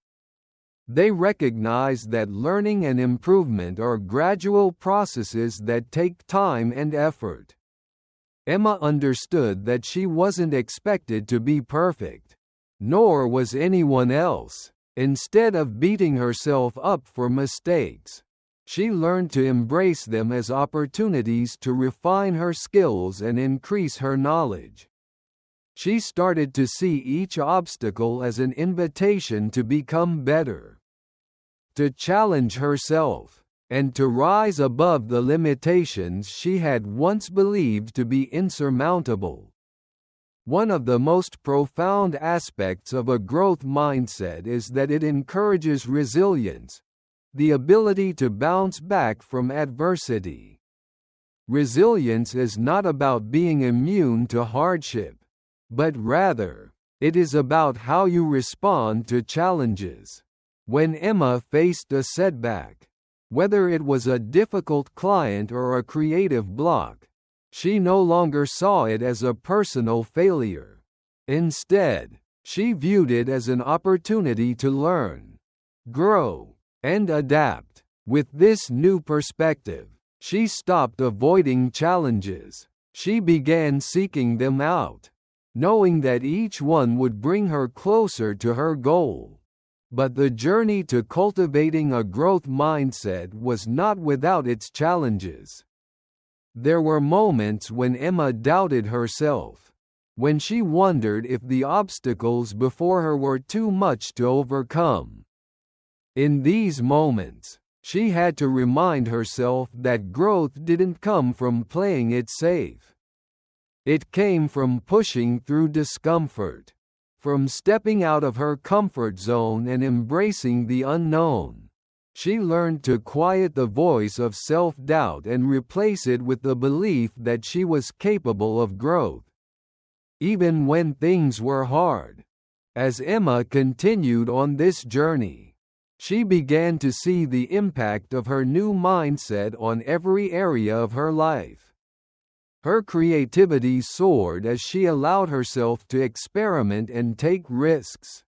They recognize that learning and improvement are gradual processes that take time and effort. Emma understood that she wasn't expected to be perfect, nor was anyone else. Instead of beating herself up for mistakes, she learned to embrace them as opportunities to refine her skills and increase her knowledge. She started to see each obstacle as an invitation to become better, to challenge herself, and to rise above the limitations she had once believed to be insurmountable. One of the most profound aspects of a growth mindset is that it encourages resilience, the ability to bounce back from adversity. Resilience is not about being immune to hardship, but rather, it is about how you respond to challenges. When Emma faced a setback, whether it was a difficult client or a creative block, she no longer saw it as a personal failure. Instead, she viewed it as an opportunity to learn, grow, and adapt. With this new perspective, she stopped avoiding challenges. She began seeking them out, knowing that each one would bring her closer to her goal. But the journey to cultivating a growth mindset was not without its challenges. There were moments when Emma doubted herself, when she wondered if the obstacles before her were too much to overcome. In these moments, she had to remind herself that growth didn't come from playing it safe. It came from pushing through discomfort, from stepping out of her comfort zone and embracing the unknown. She learned to quiet the voice of self-doubt and replace it with the belief that she was capable of growth, even when things were hard. As Emma continued on this journey, she began to see the impact of her new mindset on every area of her life. Her creativity soared as she allowed herself to experiment and take risks.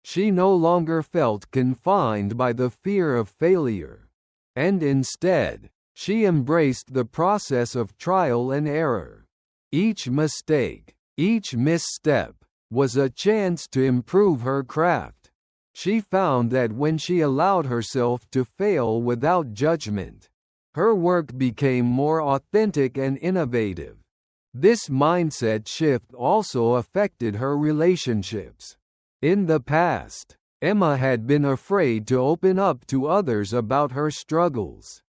She no longer felt confined by the fear of failure, and instead, she embraced the process of trial and error. Each mistake, each misstep, was a chance to improve her craft. She found that when she allowed herself to fail without judgment, her work became more authentic and innovative. This mindset shift also affected her relationships. In the past, Emma had been afraid to open up to others about her struggles,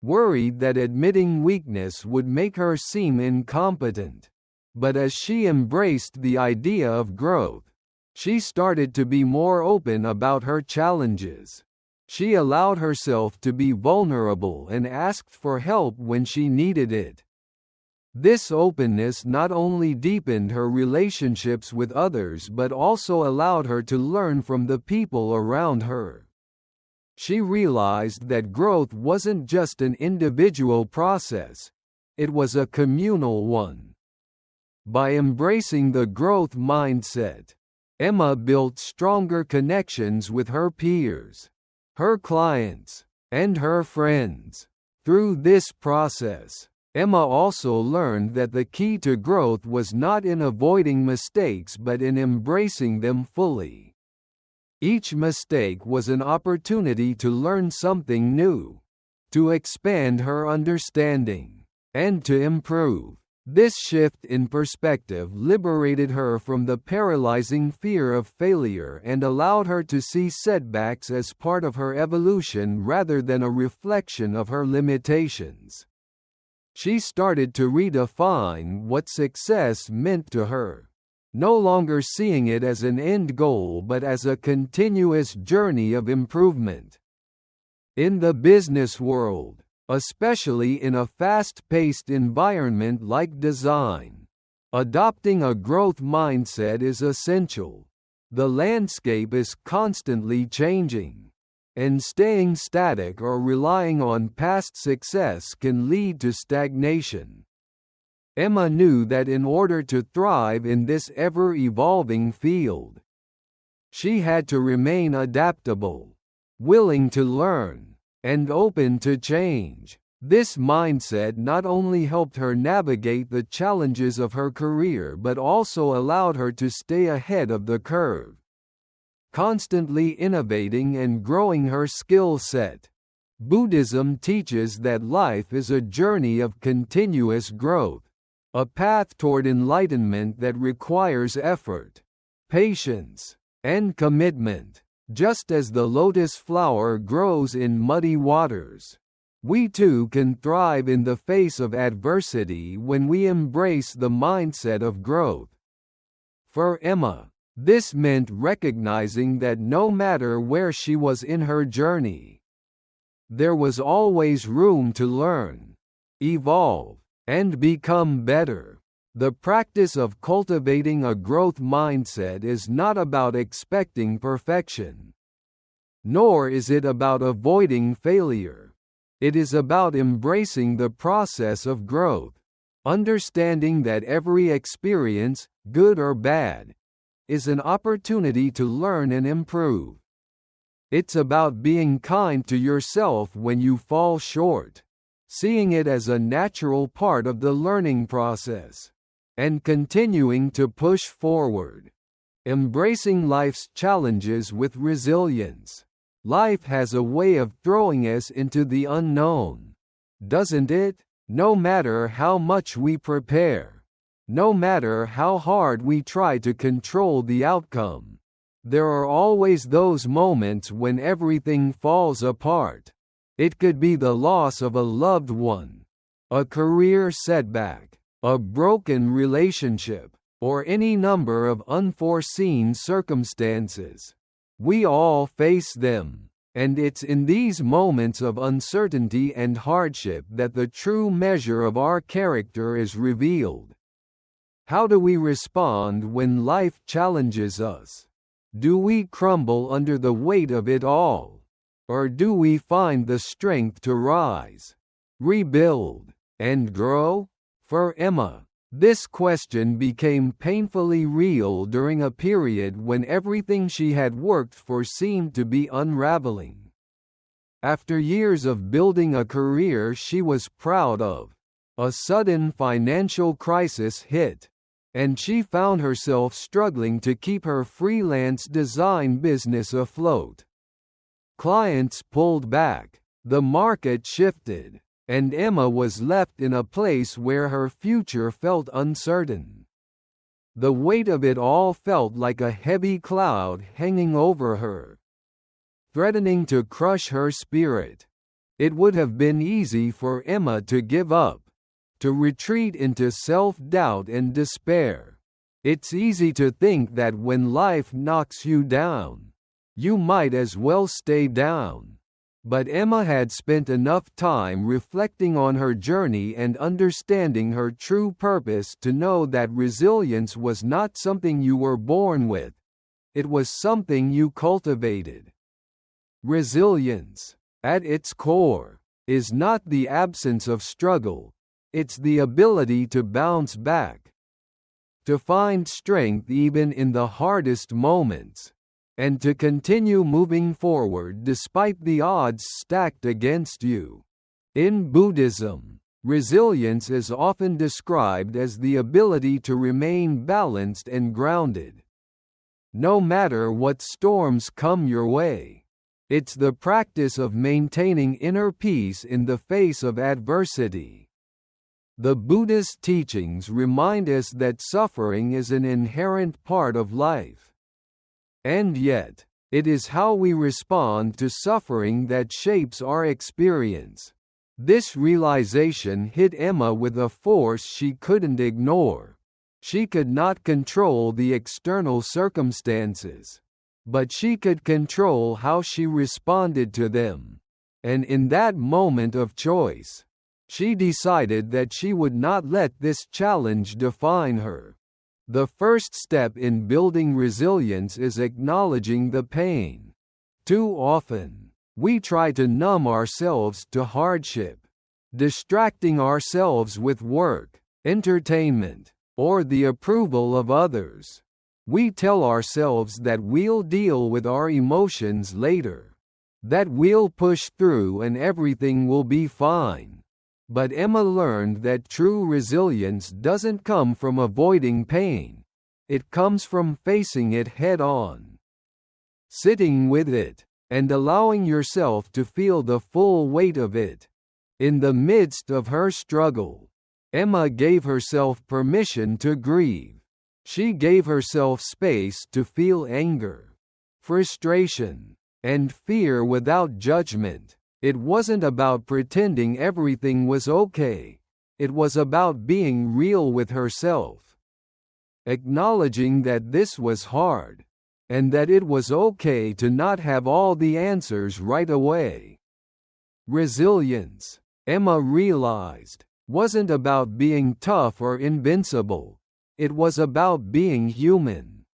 worried that admitting weakness would make her seem incompetent. But as she embraced the idea of growth, she started to be more open about her challenges. She allowed herself to be vulnerable and asked for help when she needed it. This openness not only deepened her relationships with others but also allowed her to learn from the people around her. She realized that growth wasn't just an individual process, it was a communal one. By embracing the growth mindset, Emma built stronger connections with her peers, her clients, and her friends. Through this process, Emma also learned that the key to growth was not in avoiding mistakes but in embracing them fully. Each mistake was an opportunity to learn something new, to expand her understanding, and to improve. This shift in perspective liberated her from the paralyzing fear of failure and allowed her to see setbacks as part of her evolution rather than a reflection of her limitations. She started to redefine what success meant to her, no longer seeing it as an end goal but as a continuous journey of improvement. In the business world, especially in a fast-paced environment like design, adopting a growth mindset is essential. The landscape is constantly changing, and staying static or relying on past success can lead to stagnation. Emma knew that in order to thrive in this ever-evolving field, she had to remain adaptable, willing to learn, and open to change. This mindset not only helped her navigate the challenges of her career but also allowed her to stay ahead of the curve, constantly innovating and growing her skill set. Buddhism teaches that life is a journey of continuous growth, a path toward enlightenment that requires effort, patience, and commitment. Just as the lotus flower grows in muddy waters, we too can thrive in the face of adversity when we embrace the mindset of growth. For Emma, this meant recognizing that no matter where she was in her journey, there was always room to learn, evolve, and become better. The practice of cultivating a growth mindset is not about expecting perfection, nor is it about avoiding failure. It is about embracing the process of growth, understanding that every experience, good or bad, is an opportunity to learn and improve. It's about being kind to yourself when you fall short, seeing it as a natural part of the learning process, and continuing to push forward, embracing life's challenges with resilience. Life has a way of throwing us into the unknown, doesn't it? No matter how much we prepare, no matter how hard we try to control the outcome, there are always those moments when everything falls apart. It could be the loss of a loved one, a career setback, a broken relationship, or any number of unforeseen circumstances. We all face them, and it's in these moments of uncertainty and hardship that the true measure of our character is revealed. How do we respond when life challenges us? Do we crumble under the weight of it all? Or do we find the strength to rise, rebuild, and grow? For Emma, this question became painfully real during a period when everything she had worked for seemed to be unraveling. After years of building a career she was proud of, a sudden financial crisis hit, and she found herself struggling to keep her freelance design business afloat. Clients pulled back, the market shifted, and Emma was left in a place where her future felt uncertain. The weight of it all felt like a heavy cloud hanging over her, threatening to crush her spirit. It would have been easy for Emma to give up, to retreat into self-doubt and despair. It's easy to think that when life knocks you down, you might as well stay down. But Emma had spent enough time reflecting on her journey and understanding her true purpose to know that resilience was not something you were born with. It was something you cultivated. Resilience, at its core, is not the absence of struggle, it's the ability to bounce back, to find strength even in the hardest moments, and to continue moving forward despite the odds stacked against you. In Buddhism, resilience is often described as the ability to remain balanced and grounded. no matter what storms come your way. It's the practice of maintaining inner peace in the face of adversity. The Buddhist teachings remind us that suffering is an inherent part of life. And yet, it is how we respond to suffering that shapes our experience. This realization hit Emma with a force she couldn't ignore. She could not control the external circumstances, but she could control how she responded to them. And in that moment of choice, she decided that she would not let this challenge define her. The first step in building resilience is acknowledging the pain. Too often, we try to numb ourselves to hardship, distracting ourselves with work, entertainment, or the approval of others. We tell ourselves that we'll deal with our emotions later, that we'll push through and everything will be fine. But Emma learned that true resilience doesn't come from avoiding pain. It comes from facing it head-on, sitting with it, and allowing yourself to feel the full weight of it. In the midst of her struggle, Emma gave herself permission to grieve. She gave herself space to feel anger, frustration, and fear without judgment. It wasn't about pretending everything was okay. It was about being real with herself. Acknowledging that this was hard, and that it was okay to not have all the answers right away. Resilience, Emma realized, wasn't about being tough or invincible. It was about being human.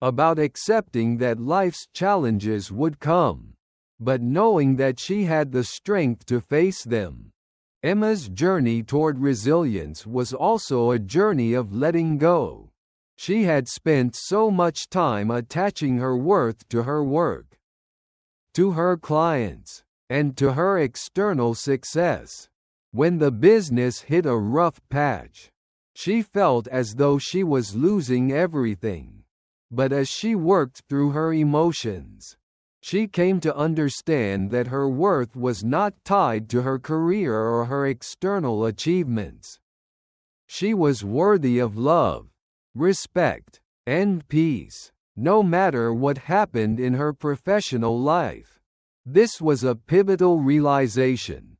About accepting that life's challenges would come, but knowing that she had the strength to face them. Emma's journey toward resilience was also a journey of letting go. She had spent so much time attaching her worth to her work, to her clients, and to her external success. When the business hit a rough patch, she felt as though she was losing everything. But as she worked through her emotions, she came to understand that her worth was not tied to her career or her external achievements. She was worthy of love, respect, and peace, no matter what happened in her professional life. This was a pivotal realization.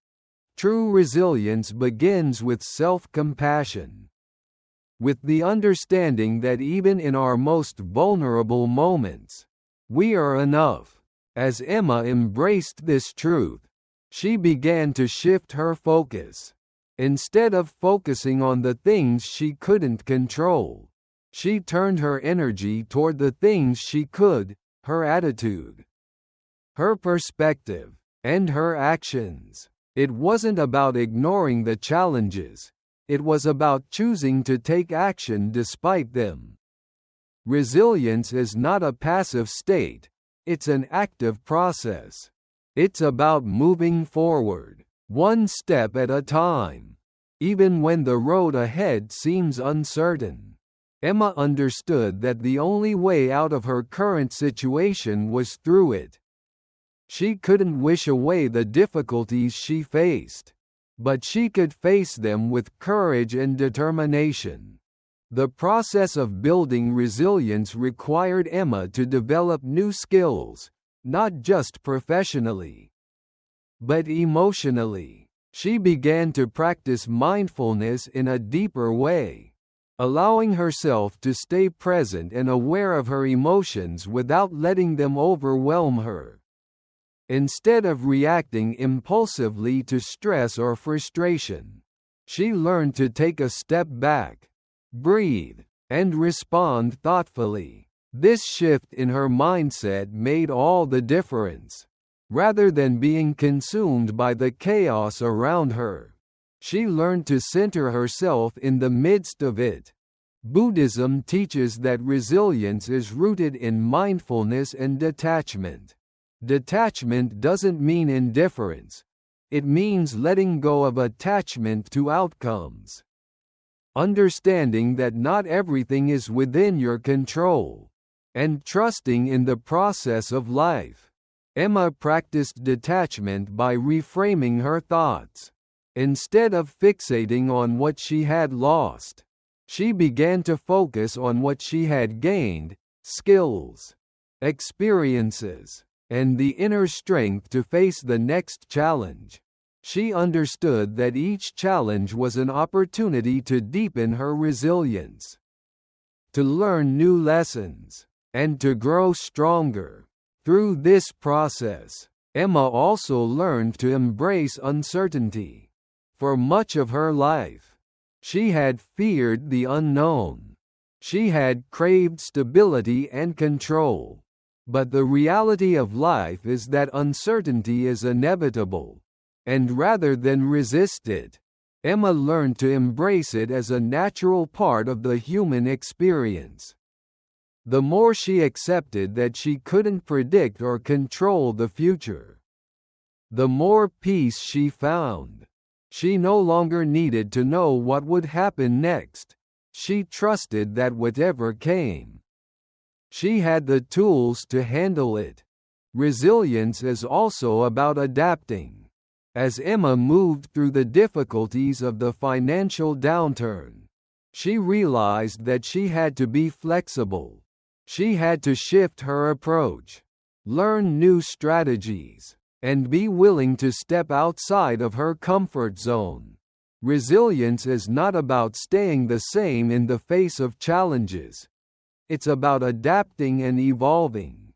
True resilience begins with self-compassion, with the understanding that even in our most vulnerable moments, we are enough. As Emma embraced this truth, she began to shift her focus. Instead of focusing on the things she couldn't control, she turned her energy toward the things she could, her attitude, her perspective, and her actions. It wasn't about ignoring the challenges. It was about choosing to take action despite them. Resilience is not a passive state. It's an active process. It's about moving forward, one step at a time, even when the road ahead seems uncertain. Emma understood that the only way out of her current situation was through it. She couldn't wish away the difficulties she faced, but she could face them with courage and determination. The process of building resilience required Emma to develop new skills, not just professionally, but emotionally. She began to practice mindfulness in a deeper way, allowing herself to stay present and aware of her emotions without letting them overwhelm her. Instead of reacting impulsively to stress or frustration, she learned to take a step back, breathe, and respond thoughtfully. This shift in her mindset made all the difference. Rather than being consumed by the chaos around her, she learned to center herself in the midst of it. Buddhism teaches that resilience is rooted in mindfulness and detachment. Detachment doesn't mean indifference. It means letting go of attachment to outcomes. Understanding that not everything is within your control. and trusting in the process of life. Emma practiced detachment by reframing her thoughts. Instead of fixating on what she had lost, she began to focus on what she had gained: skills, experiences, and the inner strength to face the next challenge. She understood that each challenge was an opportunity to deepen her resilience, to learn new lessons, and to grow stronger. Through this process, Emma also learned to embrace uncertainty. For much of her life, she had feared the unknown. She had craved stability and control. But the reality of life is that uncertainty is inevitable. And rather than resist it, Emma learned to embrace it as a natural part of the human experience. The more she accepted that she couldn't predict or control the future, the more peace she found. She no longer needed to know what would happen next. She trusted that whatever came, she had the tools to handle it. Resilience is also about adapting. As Emma moved through the difficulties of the financial downturn, she realized that she had to be flexible. She had to shift her approach, learn new strategies, and be willing to step outside of her comfort zone. Resilience is not about staying the same in the face of challenges. It's about adapting and evolving.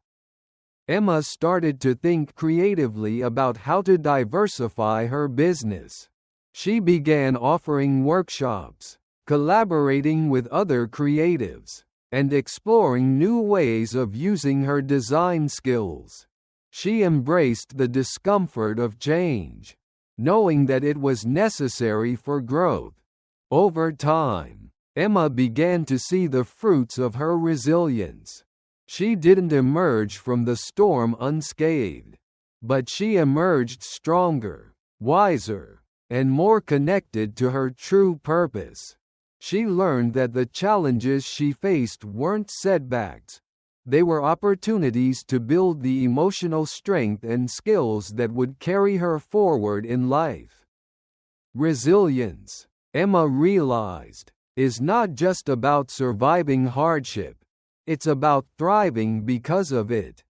Emma started to think creatively about how to diversify her business. She began offering workshops, collaborating with other creatives, and exploring new ways of using her design skills. She embraced the discomfort of change, knowing that it was necessary for growth. Over time, Emma began to see the fruits of her resilience. She didn't emerge from the storm unscathed, but she emerged stronger, wiser, and more connected to her true purpose. She learned that the challenges she faced weren't setbacks. They were opportunities to build the emotional strength and skills that would carry her forward in life. Resilience, Emma realized, is not just about surviving hardship. It's about thriving because of it.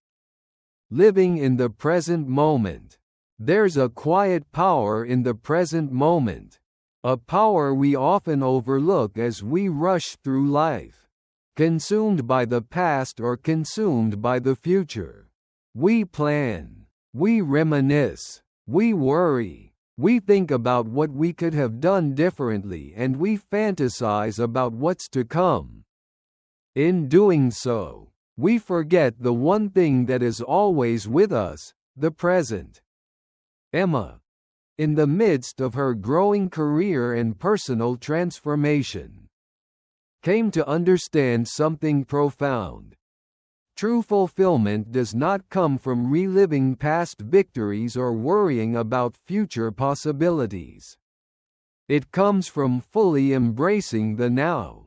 Living in the present moment. There's a quiet power in the present moment, a power we often overlook as we rush through life, consumed by the past or consumed by the future. We plan, we reminisce, we worry, we think about what we could have done differently, and we fantasize about what's to come. In doing so, we forget the one thing that is always with us: the present. Emma, in the midst of her growing career and personal transformation, came to understand something profound. True fulfillment does not come from reliving past victories or worrying about future possibilities. It comes from fully embracing the now.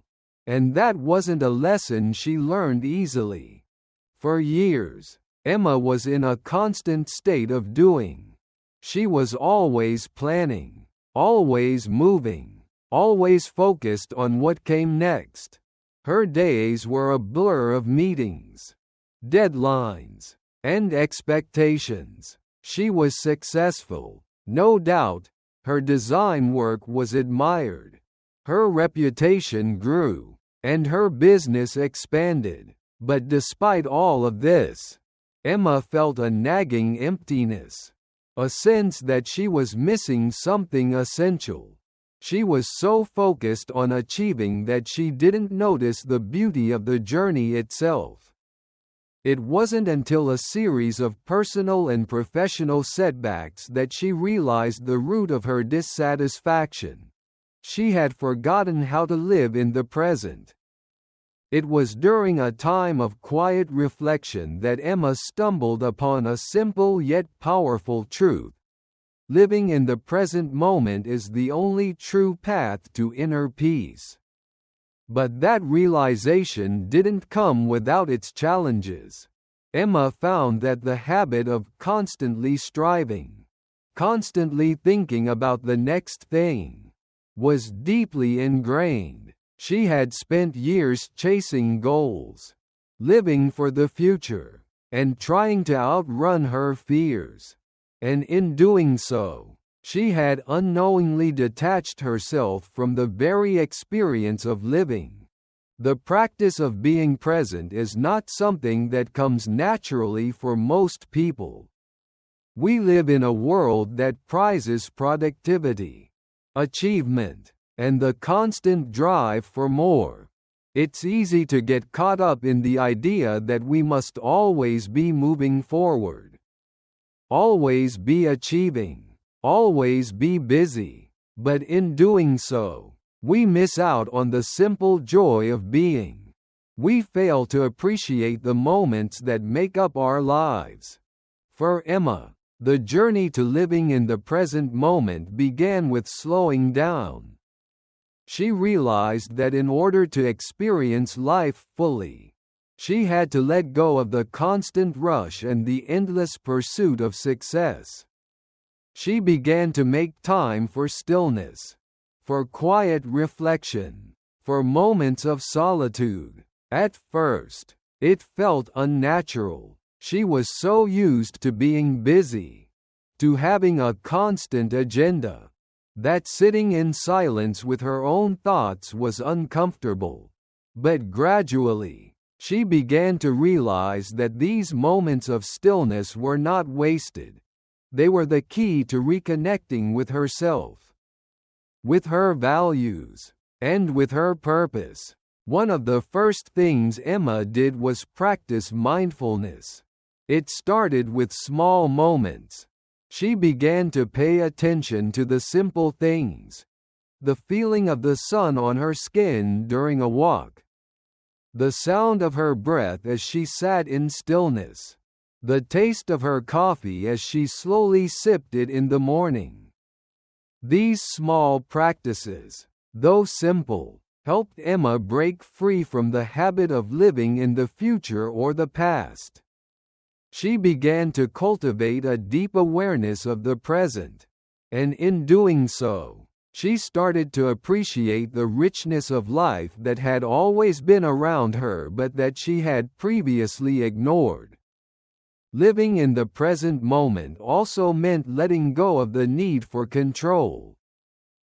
And that wasn't a lesson she learned easily. For years, Emma was in a constant state of doing. She was always planning, always moving, always focused on what came next. Her days were a blur of meetings, deadlines, and expectations. She was successful, no doubt. Her design work was admired. Her reputation grew, and her business expanded. But despite all of this, Emma felt a nagging emptiness, a sense that she was missing something essential. She was so focused on achieving that she didn't notice the beauty of the journey itself. It wasn't until a series of personal and professional setbacks that she realized the root of her dissatisfaction. She had forgotten how to live in the present. It was during a time of quiet reflection that Emma stumbled upon a simple yet powerful truth. Living in the present moment is the only true path to inner peace. But that realization didn't come without its challenges. Emma found that the habit of constantly striving, constantly thinking about the next thing, was deeply ingrained. She had spent years chasing goals, living for the future, and trying to outrun her fears. And in doing so, she had unknowingly detached herself from the very experience of living. The practice of being present is not something that comes naturally for most people. We live in a world that prizes productivity, achievement, and the constant drive for more. It's easy to get caught up in the idea that we must always be moving forward, always be achieving, always be busy, but in doing so, we miss out on the simple joy of being. We fail to appreciate the moments that make up our lives. For Emma, the journey to living in the present moment began with slowing down. She realized that in order to experience life fully, she had to let go of the constant rush and the endless pursuit of success. She began to make time for stillness, for quiet reflection, for moments of solitude. At first, it felt unnatural. She was so used to being busy, to having a constant agenda, that sitting in silence with her own thoughts was uncomfortable. But gradually, she began to realize that these moments of stillness were not wasted. They were the key to reconnecting with herself, with her values, and with her purpose. One of the first things Emma did was practice mindfulness. It started with small moments. She began to pay attention to the simple things: the feeling of the sun on her skin during a walk, the sound of her breath as she sat in stillness, the taste of her coffee as she slowly sipped it in the morning. These small practices, though simple, helped Emma break free from the habit of living in the future or the past. She began to cultivate a deep awareness of the present, and in doing so, she started to appreciate the richness of life that had always been around her but that she had previously ignored. Living in the present moment also meant letting go of the need for control.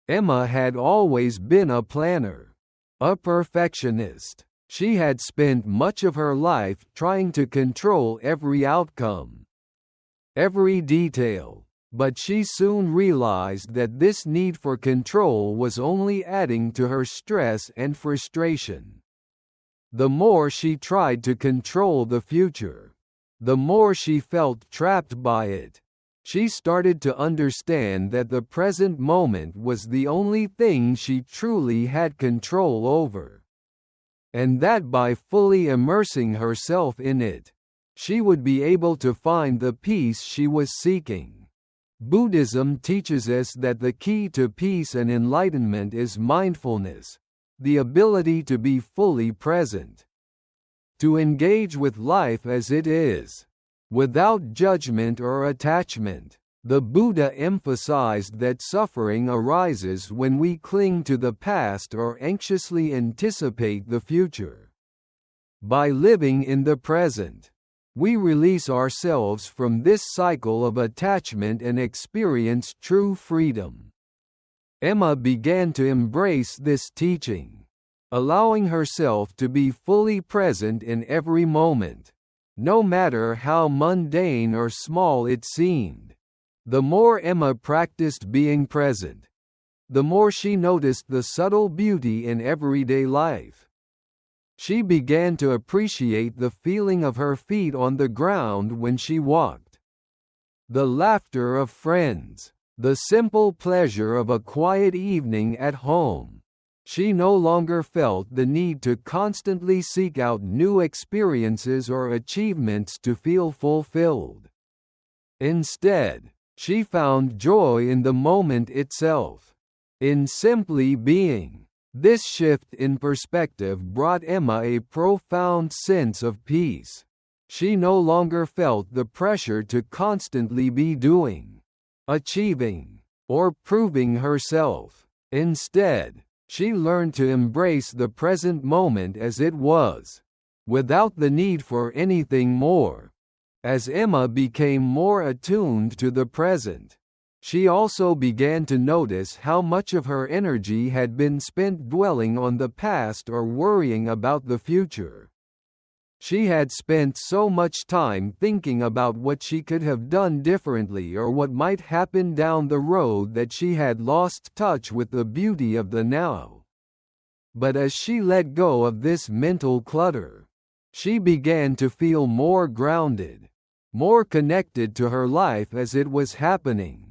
Emma had always been a planner, a perfectionist. She had spent much of her life trying to control every outcome, every detail, but she soon realized that this need for control was only adding to her stress and frustration. The more she tried to control the future, the more she felt trapped by it. She started to understand that the present moment was the only thing she truly had control over, and that by fully immersing herself in it, she would be able to find the peace she was seeking. Buddhism teaches us that the key to peace and enlightenment is mindfulness, the ability to be fully present, to engage with life as it is, without judgment or attachment. The Buddha emphasized that suffering arises when we cling to the past or anxiously anticipate the future. By living in the present, we release ourselves from this cycle of attachment and experience true freedom. Emma began to embrace this teaching, allowing herself to be fully present in every moment, no matter how mundane or small it seemed. The more Emma practiced being present, the more she noticed the subtle beauty in everyday life. She began to appreciate the feeling of her feet on the ground when she walked, the laughter of friends, the simple pleasure of a quiet evening at home. She no longer felt the need to constantly seek out new experiences or achievements to feel fulfilled. Instead, she found joy in the moment itself, in simply being. This shift in perspective brought Emma a profound sense of peace. She no longer felt the pressure to constantly be doing, achieving, or proving herself. Instead, she learned to embrace the present moment as it was, without the need for anything more. As Emma became more attuned to the present, she also began to notice how much of her energy had been spent dwelling on the past or worrying about the future. She had spent so much time thinking about what she could have done differently or what might happen down the road that she had lost touch with the beauty of the now. But as she let go of this mental clutter, she began to feel more grounded, more connected to her life as it was happening.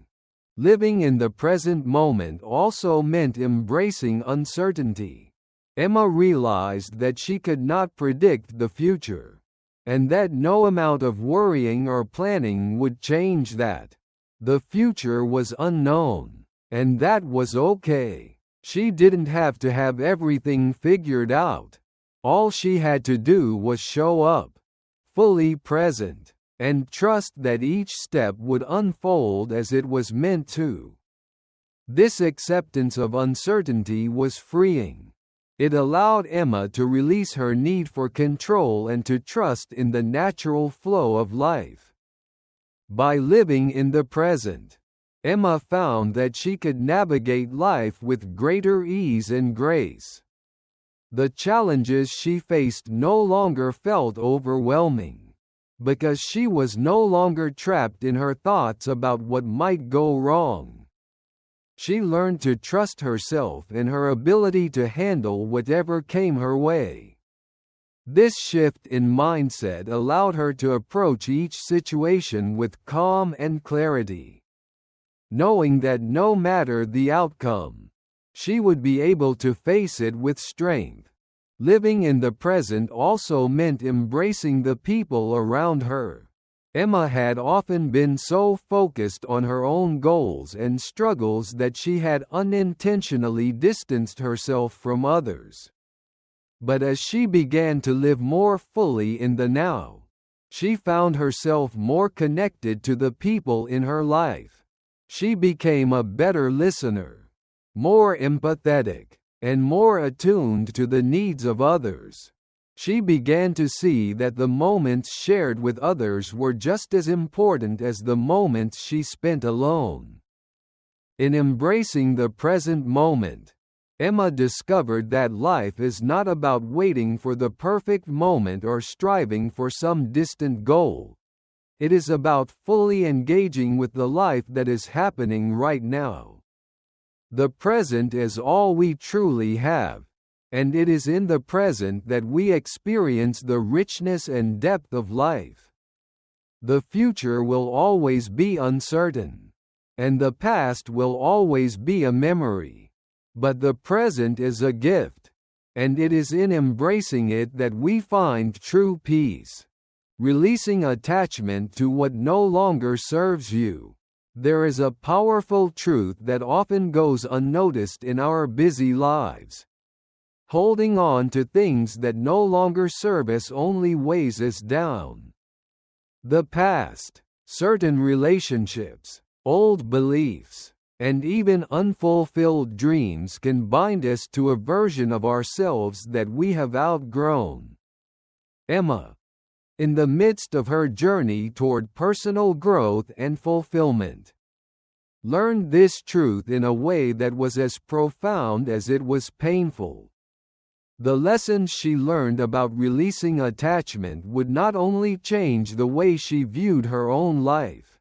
Living in the present moment also meant embracing uncertainty. Emma realized that she could not predict the future, and that no amount of worrying or planning would change that. The future was unknown, and that was okay. She didn't have to have everything figured out. All she had to do was show up, fully present, and trust that each step would unfold as it was meant to. This acceptance of uncertainty was freeing. It allowed Emma to release her need for control and to trust in the natural flow of life. By living in the present, Emma found that she could navigate life with greater ease and grace. The challenges she faced no longer felt overwhelming, because she was no longer trapped in her thoughts about what might go wrong. She learned to trust herself and her ability to handle whatever came her way. This shift in mindset allowed her to approach each situation with calm and clarity, knowing that no matter the outcome, she would be able to face it with strength. Living in the present also meant embracing the people around her. Emma had often been so focused on her own goals and struggles that she had unintentionally distanced herself from others. But as she began to live more fully in the now, she found herself more connected to the people in her life. She became a better listener, more empathetic, and more attuned to the needs of others. She began to see that the moments shared with others were just as important as the moments she spent alone. In embracing the present moment, Emma discovered that life is not about waiting for the perfect moment or striving for some distant goal. It is about fully engaging with the life that is happening right now. The present is all we truly have, and it is in the present that we experience the richness and depth of life. The future will always be uncertain, and the past will always be a memory. But the present is a gift, and it is in embracing it that we find true peace. Releasing attachment to what no longer serves you. There is a powerful truth that often goes unnoticed in our busy lives. Holding on to things that no longer serve us only weighs us down. The past, certain relationships, old beliefs, and even unfulfilled dreams can bind us to a version of ourselves that we have outgrown. Emma, in the midst of her journey toward personal growth and fulfillment, learned this truth in a way that was as profound as it was painful. The lessons she learned about releasing attachment would not only change the way she viewed her own life,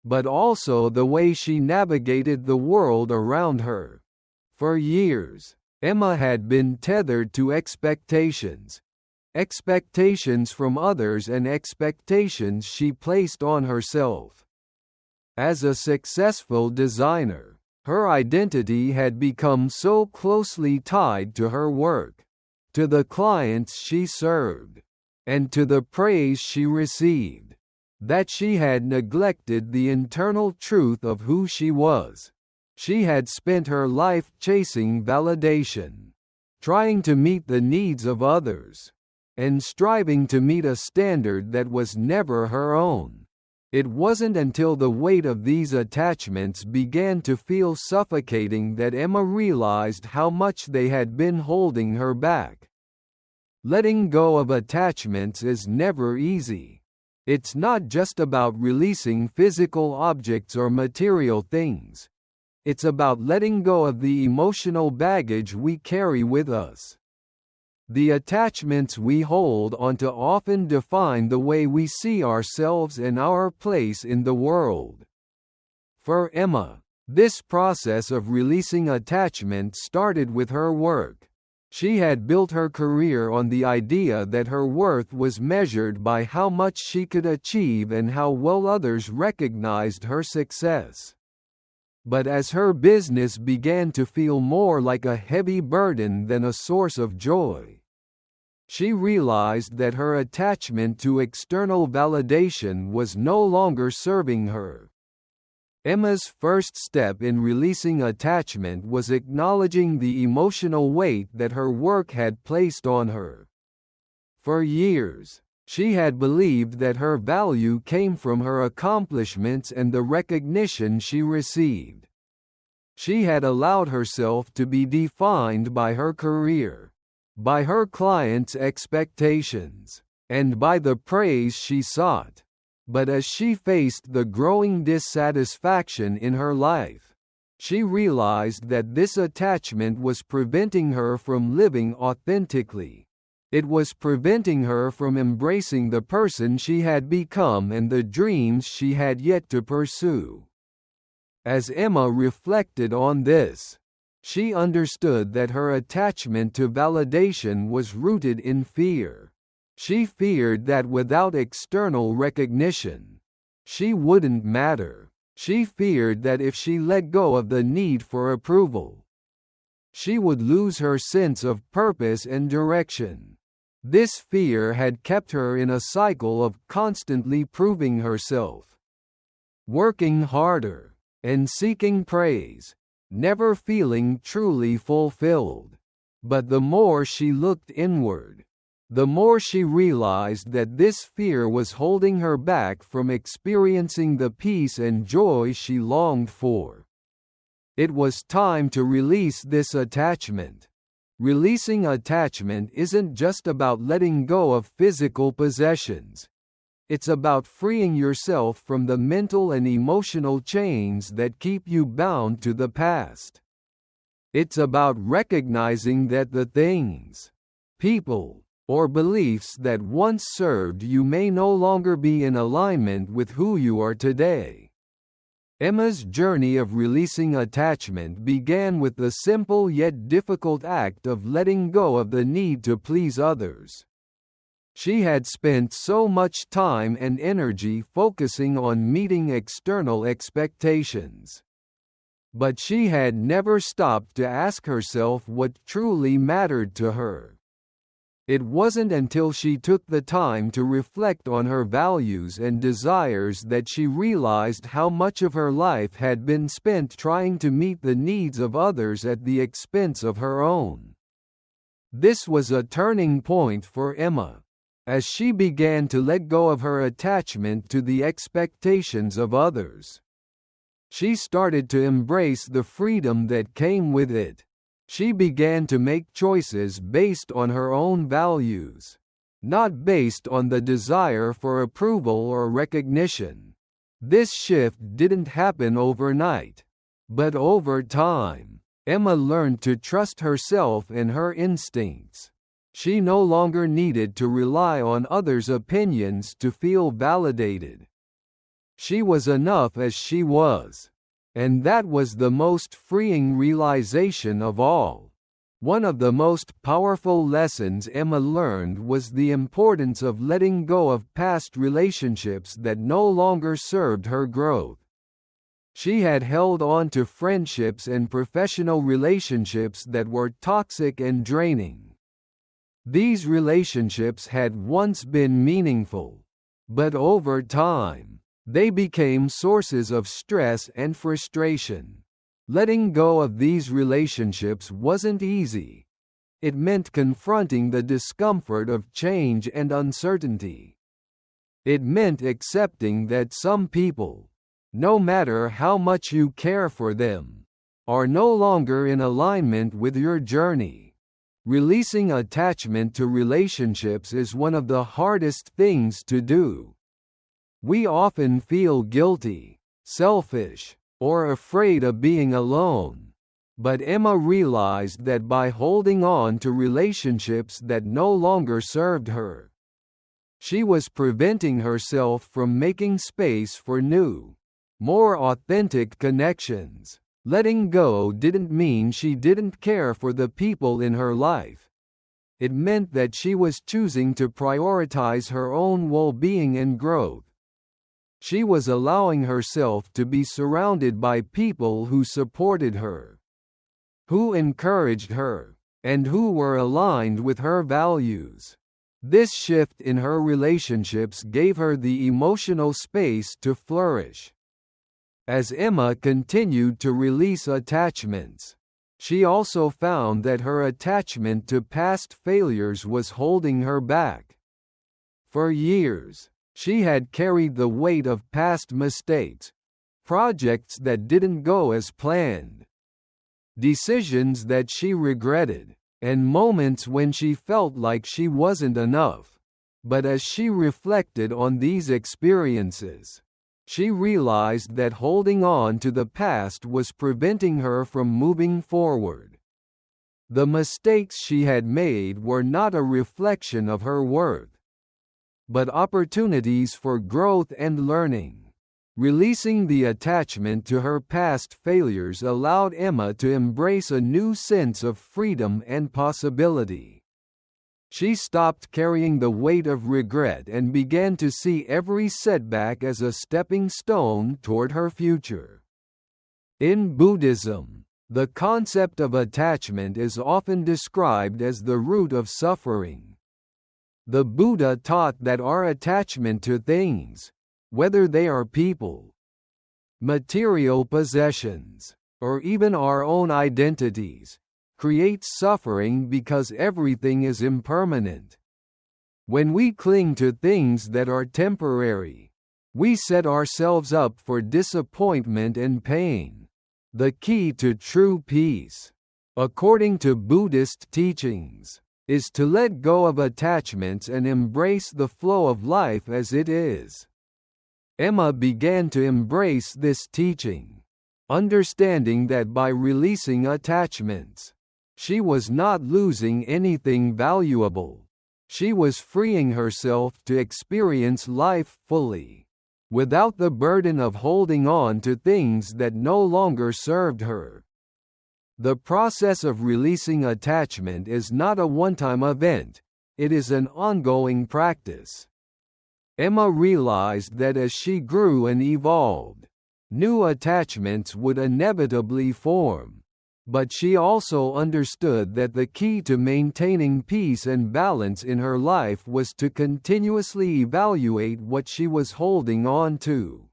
but also the way she navigated the world around her. For years, Emma had been tethered to expectations from others and expectations she placed on herself. As a successful designer, her identity had become so closely tied to her work, to the clients she served, and to the praise she received, that she had neglected the internal truth of who she was. She had spent her life chasing validation, trying to meet the needs of others, and striving to meet a standard that was never her own. It wasn't until the weight of these attachments began to feel suffocating that Emma realized how much they had been holding her back. Letting go of attachments is never easy. It's not just about releasing physical objects or material things. It's about letting go of the emotional baggage we carry with us. The attachments we hold onto often define the way we see ourselves and our place in the world. For Emma, this process of releasing attachment started with her work. She had built her career on the idea that her worth was measured by how much she could achieve and how well others recognized her success. But as her business began to feel more like a heavy burden than a source of joy, she realized that her attachment to external validation was no longer serving her. Emma's first step in releasing attachment was acknowledging the emotional weight that her work had placed on her. For years, she had believed that her value came from her accomplishments and the recognition she received. She had allowed herself to be defined by her career, by her clients' expectations, and by the praise she sought. But as she faced the growing dissatisfaction in her life, she realized that this attachment was preventing her from living authentically. It was preventing her from embracing the person she had become and the dreams she had yet to pursue. As Emma reflected on this, she understood that her attachment to validation was rooted in fear. She feared that without external recognition, she wouldn't matter. She feared that if she let go of the need for approval, she would lose her sense of purpose and direction. This fear had kept her in a cycle of constantly proving herself, working harder, and seeking praise, never feeling truly fulfilled. But the more she looked inward, the more she realized that this fear was holding her back from experiencing the peace and joy she longed for. It was time to release this attachment. Releasing attachment isn't just about letting go of physical possessions. It's about freeing yourself from the mental and emotional chains that keep you bound to the past. It's about recognizing that the things, people, or beliefs that once served you may no longer be in alignment with who you are today. Emma's journey of releasing attachment began with the simple yet difficult act of letting go of the need to please others. She had spent so much time and energy focusing on meeting external expectations. But she had never stopped to ask herself what truly mattered to her. It wasn't until she took the time to reflect on her values and desires that she realized how much of her life had been spent trying to meet the needs of others at the expense of her own. This was a turning point for Emma, as she began to let go of her attachment to the expectations of others. She started to embrace the freedom that came with it. She began to make choices based on her own values, not based on the desire for approval or recognition. This shift didn't happen overnight, but over time, Emma learned to trust herself and her instincts. She no longer needed to rely on others' opinions to feel validated. She was enough as she was. And that was the most freeing realization of all. One of the most powerful lessons Emma learned was the importance of letting go of past relationships that no longer served her growth. She had held on to friendships and professional relationships that were toxic and draining. These relationships had once been meaningful, but over time, they became sources of stress and frustration. Letting go of these relationships wasn't easy. It meant confronting the discomfort of change and uncertainty. It meant accepting that some people, no matter how much you care for them, are no longer in alignment with your journey. Releasing attachment to relationships is one of the hardest things to do. We often feel guilty, selfish, or afraid of being alone. But Emma realized that by holding on to relationships that no longer served her, she was preventing herself from making space for new, more authentic connections. Letting go didn't mean she didn't care for the people in her life. It meant that she was choosing to prioritize her own well-being and growth. She was allowing herself to be surrounded by people who supported her, who encouraged her, and who were aligned with her values. This shift in her relationships gave her the emotional space to flourish. As Emma continued to release attachments, she also found that her attachment to past failures was holding her back. For years, she had carried the weight of past mistakes, projects that didn't go as planned, decisions that she regretted, and moments when she felt like she wasn't enough. But as she reflected on these experiences, she realized that holding on to the past was preventing her from moving forward. The mistakes she had made were not a reflection of her worth, but opportunities for growth and learning. Releasing the attachment to her past failures allowed Emma to embrace a new sense of freedom and possibility. She stopped carrying the weight of regret and began to see every setback as a stepping stone toward her future. In Buddhism, the concept of attachment is often described as the root of suffering. The Buddha taught that our attachment to things, whether they are people, material possessions, or even our own identities, creates suffering because everything is impermanent. When we cling to things that are temporary, we set ourselves up for disappointment and pain. The key to true peace, according to Buddhist teachings, is to let go of attachments and embrace the flow of life as it is. Emma began to embrace this teaching, understanding that by releasing attachments, she was not losing anything valuable. She was freeing herself to experience life fully, without the burden of holding on to things that no longer served her. The process of releasing attachment is not a one-time event, it is an ongoing practice. Emma realized that as she grew and evolved, new attachments would inevitably form. But she also understood that the key to maintaining peace and balance in her life was to continuously evaluate what she was holding on to.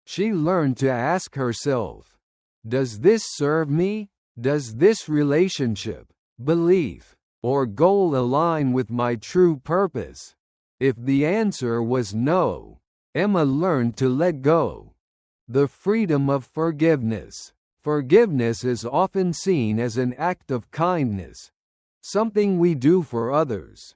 She learned to ask herself, "Does this serve me? Does this relationship, belief, or goal align with my true purpose?" If the answer was no, Emma learned to let go. The freedom of forgiveness. Forgiveness is often seen as an act of kindness, something we do for others.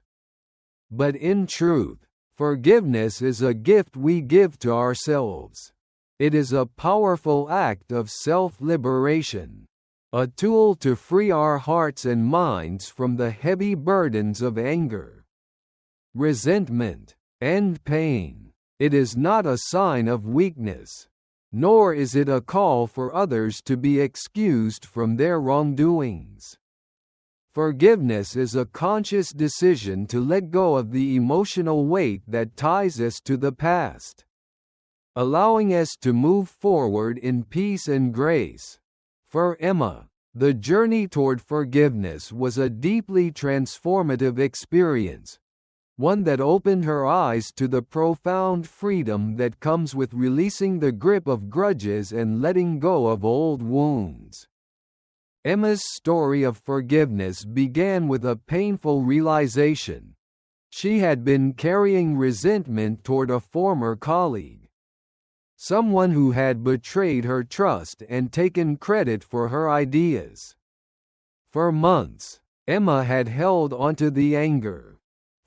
But in truth, forgiveness is a gift we give to ourselves. It is a powerful act of self-liberation, a tool to free our hearts and minds from the heavy burdens of anger, resentment, and pain. It is not a sign of weakness, nor is it a call for others to be excused from their wrongdoings. Forgiveness is a conscious decision to let go of the emotional weight that ties us to the past, allowing us to move forward in peace and grace. For Emma, the journey toward forgiveness was a deeply transformative experience, one that opened her eyes to the profound freedom that comes with releasing the grip of grudges and letting go of old wounds. Emma's story of forgiveness began with a painful realization. She had been carrying resentment toward a former colleague, someone who had betrayed her trust and taken credit for her ideas. For months, Emma had held onto the anger,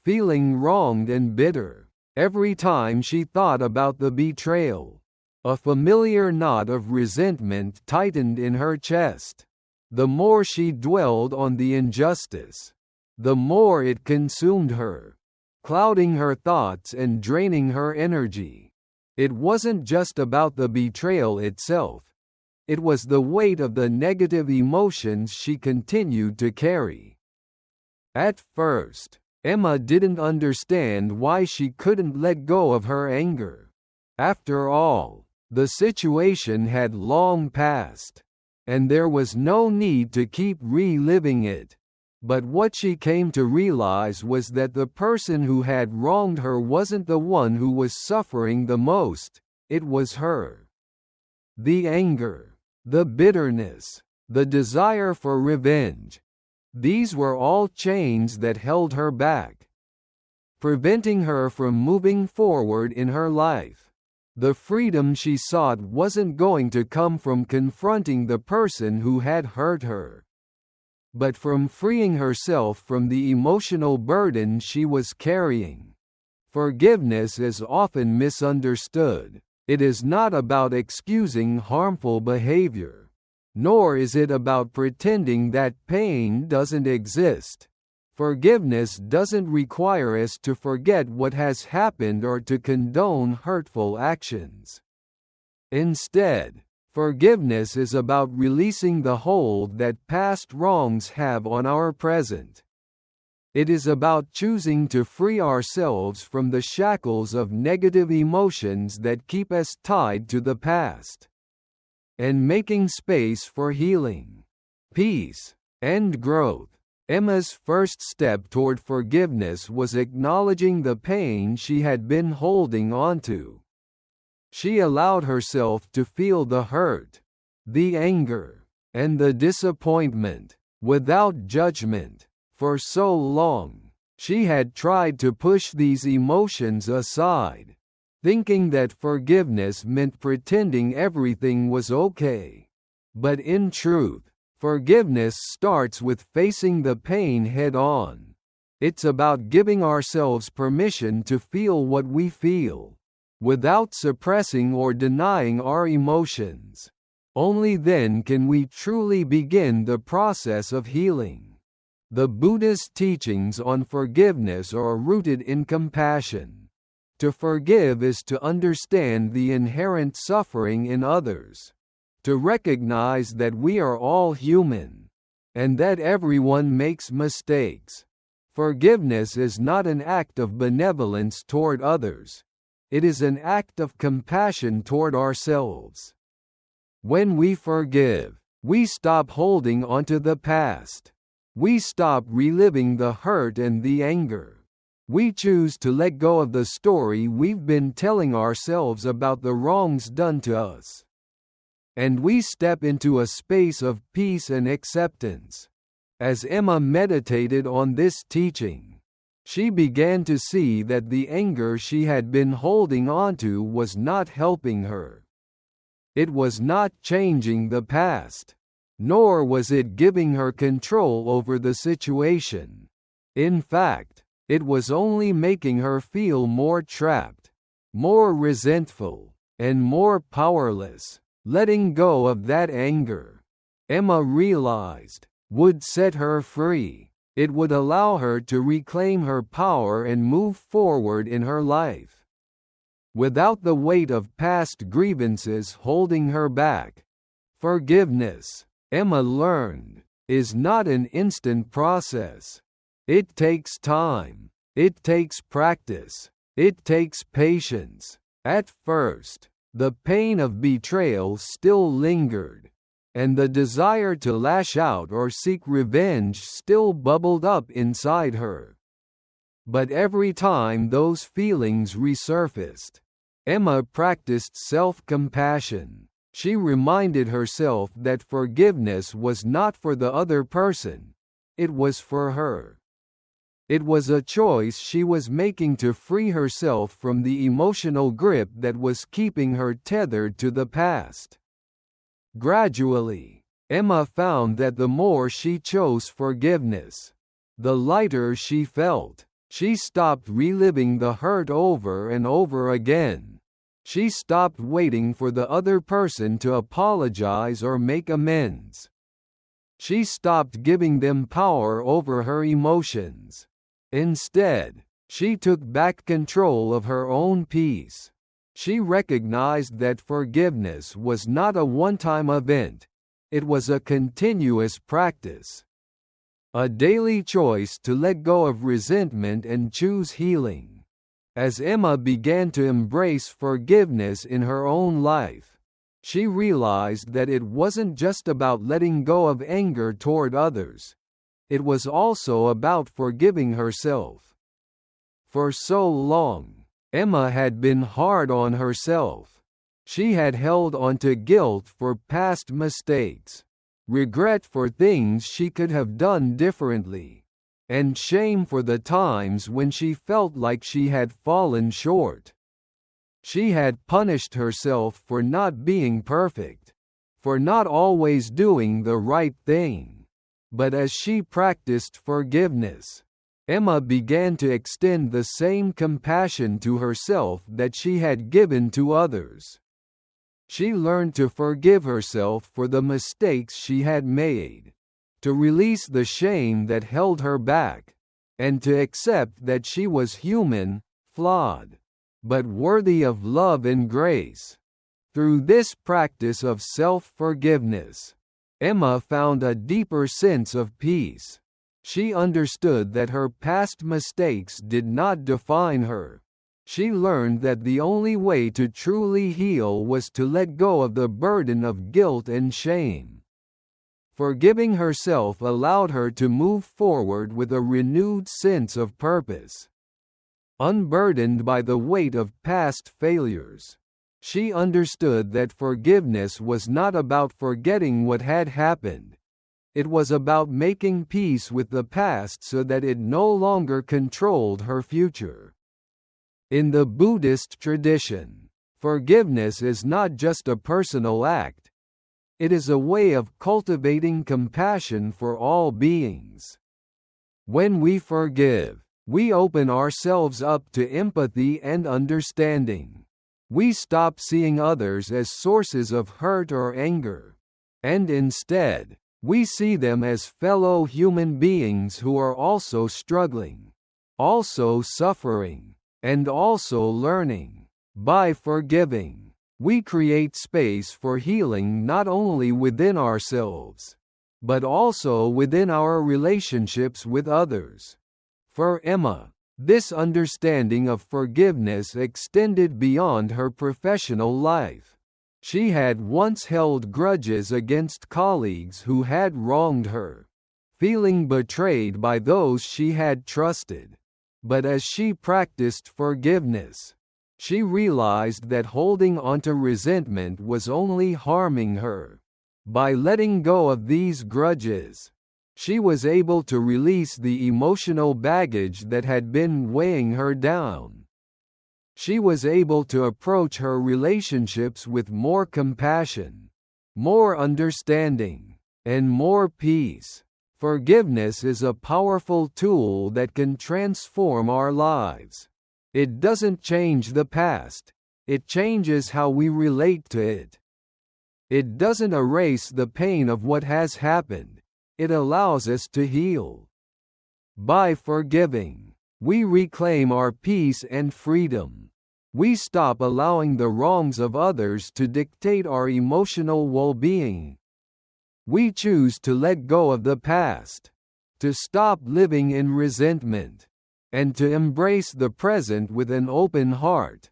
feeling wronged and bitter. Every time she thought about the betrayal, a familiar knot of resentment tightened in her chest. The more she dwelled on the injustice, the more it consumed her, clouding her thoughts and draining her energy. It wasn't just about the betrayal itself. It was the weight of the negative emotions she continued to carry. At first, Emma didn't understand why she couldn't let go of her anger. After all, the situation had long passed, and there was no need to keep reliving it. But what she came to realize was that the person who had wronged her wasn't the one who was suffering the most, it was her. The anger, the bitterness, the desire for revenge, these were all chains that held her back, preventing her from moving forward in her life. The freedom she sought wasn't going to come from confronting the person who had hurt her, but from freeing herself from the emotional burden she was carrying. Forgiveness is often misunderstood. It is not about excusing harmful behavior, nor is it about pretending that pain doesn't exist. Forgiveness doesn't require us to forget what has happened or to condone hurtful actions. Instead, forgiveness is about releasing the hold that past wrongs have on our present. It is about choosing to free ourselves from the shackles of negative emotions that keep us tied to the past, and making space for healing, peace, and growth. Emma's first step toward forgiveness was acknowledging the pain she had been holding onto. She allowed herself to feel the hurt, the anger, and the disappointment, without judgment. For so long, she had tried to push these emotions aside, thinking that forgiveness meant pretending everything was okay. But in truth, forgiveness starts with facing the pain head-on. It's about giving ourselves permission to feel what we feel, without suppressing or denying our emotions. Only then can we truly begin the process of healing. The Buddhist teachings on forgiveness are rooted in compassion. To forgive is to understand the inherent suffering in others, to recognize that we are all human, and that everyone makes mistakes. Forgiveness is not an act of benevolence toward others. It is an act of compassion toward ourselves. When we forgive, we stop holding onto the past. We stop reliving the hurt and the anger. We choose to let go of the story we've been telling ourselves about the wrongs done to us. And we step into a space of peace and acceptance. As Emma meditated on this teaching, she began to see that the anger she had been holding onto was not helping her. It was not changing the past, nor was it giving her control over the situation. In fact, it was only making her feel more trapped, more resentful, and more powerless. Letting go of that anger, Emma realized, would set her free. It would allow her to reclaim her power and move forward in her life, without the weight of past grievances holding her back. Forgiveness, Emma learned, is not an instant process. It takes time. It takes practice. It takes patience. At first, the pain of betrayal still lingered, and the desire to lash out or seek revenge still bubbled up inside her. But every time those feelings resurfaced, Emma practiced self-compassion. She reminded herself that forgiveness was not for the other person, it was for her. It was a choice she was making to free herself from the emotional grip that was keeping her tethered to the past. Gradually, Emma found that the more she chose forgiveness, the lighter she felt. She stopped reliving the hurt over and over again. She stopped waiting for the other person to apologize or make amends. She stopped giving them power over her emotions. Instead, she took back control of her own peace. She recognized that forgiveness was not a one-time event, it was a continuous practice. A daily choice to let go of resentment and choose healing. As Emma began to embrace forgiveness in her own life, she realized that it wasn't just about letting go of anger toward others. It was also about forgiving herself. For so long, Emma had been hard on herself. She had held onto guilt for past mistakes, regret for things she could have done differently, and shame for the times when she felt like she had fallen short. She had punished herself for not being perfect, for not always doing the right thing. But as she practiced forgiveness, Emma began to extend the same compassion to herself that she had given to others. She learned to forgive herself for the mistakes she had made, to release the shame that held her back, and to accept that she was human, flawed, but worthy of love and grace. Through this practice of self-forgiveness, Emma found a deeper sense of peace. She understood that her past mistakes did not define her. She learned that the only way to truly heal was to let go of the burden of guilt and shame. Forgiving herself allowed her to move forward with a renewed sense of purpose. Unburdened by the weight of past failures, she understood that forgiveness was not about forgetting what had happened. It was about making peace with the past so that it no longer controlled her future. In the Buddhist tradition, forgiveness is not just a personal act. It is a way of cultivating compassion for all beings. When we forgive, we open ourselves up to empathy and understanding. We stop seeing others as sources of hurt or anger, and instead, we see them as fellow human beings who are also struggling, also suffering, and also learning. By forgiving, we create space for healing not only within ourselves, but also within our relationships with others. For Emma, this understanding of forgiveness extended beyond her professional life. She had once held grudges against colleagues who had wronged her, feeling betrayed by those she had trusted. But as she practiced forgiveness, she realized that holding onto resentment was only harming her. By letting go of these grudges, she was able to release the emotional baggage that had been weighing her down. She was able to approach her relationships with more compassion, more understanding, and more peace. Forgiveness is a powerful tool that can transform our lives. It doesn't change the past, it changes how we relate to it. It doesn't erase the pain of what has happened. It allows us to heal. By forgiving, we reclaim our peace and freedom. We stop allowing the wrongs of others to dictate our emotional well-being. We choose to let go of the past, to stop living in resentment, and to embrace the present with an open heart.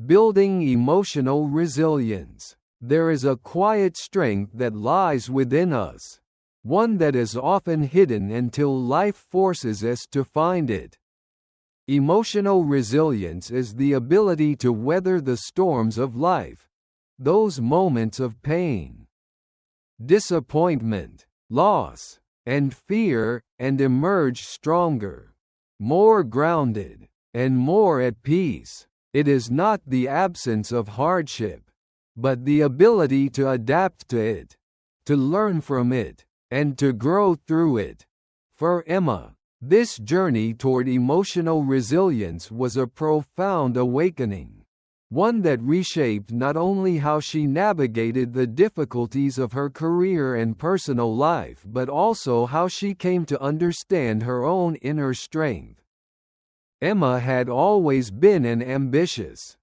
Building emotional resilience. There is a quiet strength that lies within us, one that is often hidden until life forces us to find it. Emotional resilience is the ability to weather the storms of life, those moments of pain, disappointment, loss, and fear, and emerge stronger, more grounded, and more at peace. It is not the absence of hardship, but the ability to adapt to it, to learn from it, and to grow through it. For Emma, this journey toward emotional resilience was a profound awakening, one that reshaped not only how she navigated the difficulties of her career and personal life but also how she came to understand her own inner strength. Emma had always been an ambitious,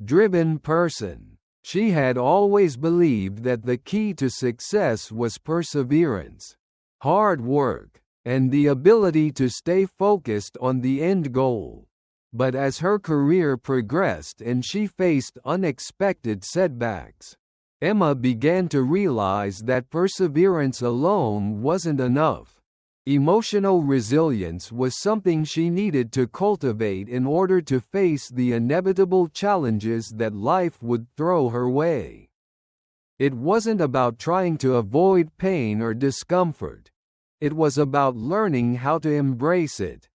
driven person. She had always believed that the key to success was perseverance, hard work, and the ability to stay focused on the end goal. But as her career progressed and she faced unexpected setbacks, Emma began to realize that perseverance alone wasn't enough. Emotional resilience was something she needed to cultivate in order to face the inevitable challenges that life would throw her way. It wasn't about trying to avoid pain or discomfort. It was about learning how to embrace it,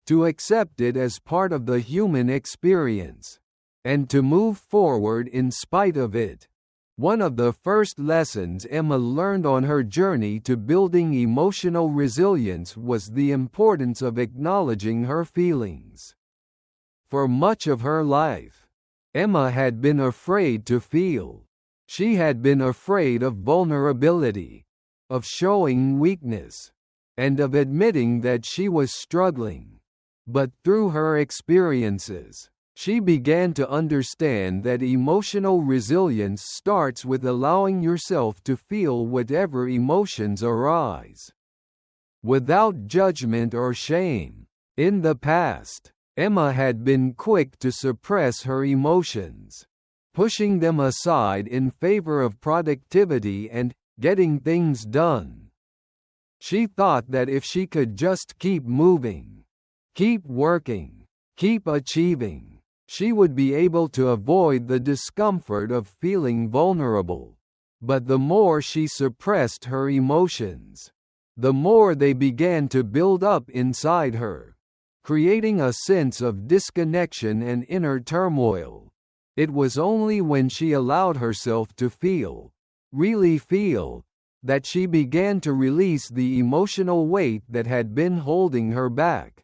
to accept it as part of the human experience, and to move forward in spite of it. One of the first lessons Emma learned on her journey to building emotional resilience was the importance of acknowledging her feelings. For much of her life, Emma had been afraid to feel. She had been afraid of vulnerability, of showing weakness, and of admitting that she was struggling. But through her experiences, she began to understand that emotional resilience starts with allowing yourself to feel whatever emotions arise, without judgment or shame. In the past, Emma had been quick to suppress her emotions, pushing them aside in favor of productivity and getting things done. She thought that if she could just keep moving, keep working, keep achieving, she would be able to avoid the discomfort of feeling vulnerable. But the more she suppressed her emotions, the more they began to build up inside her, creating a sense of disconnection and inner turmoil. It was only when she allowed herself to feel, really feel, that she began to release the emotional weight that had been holding her back.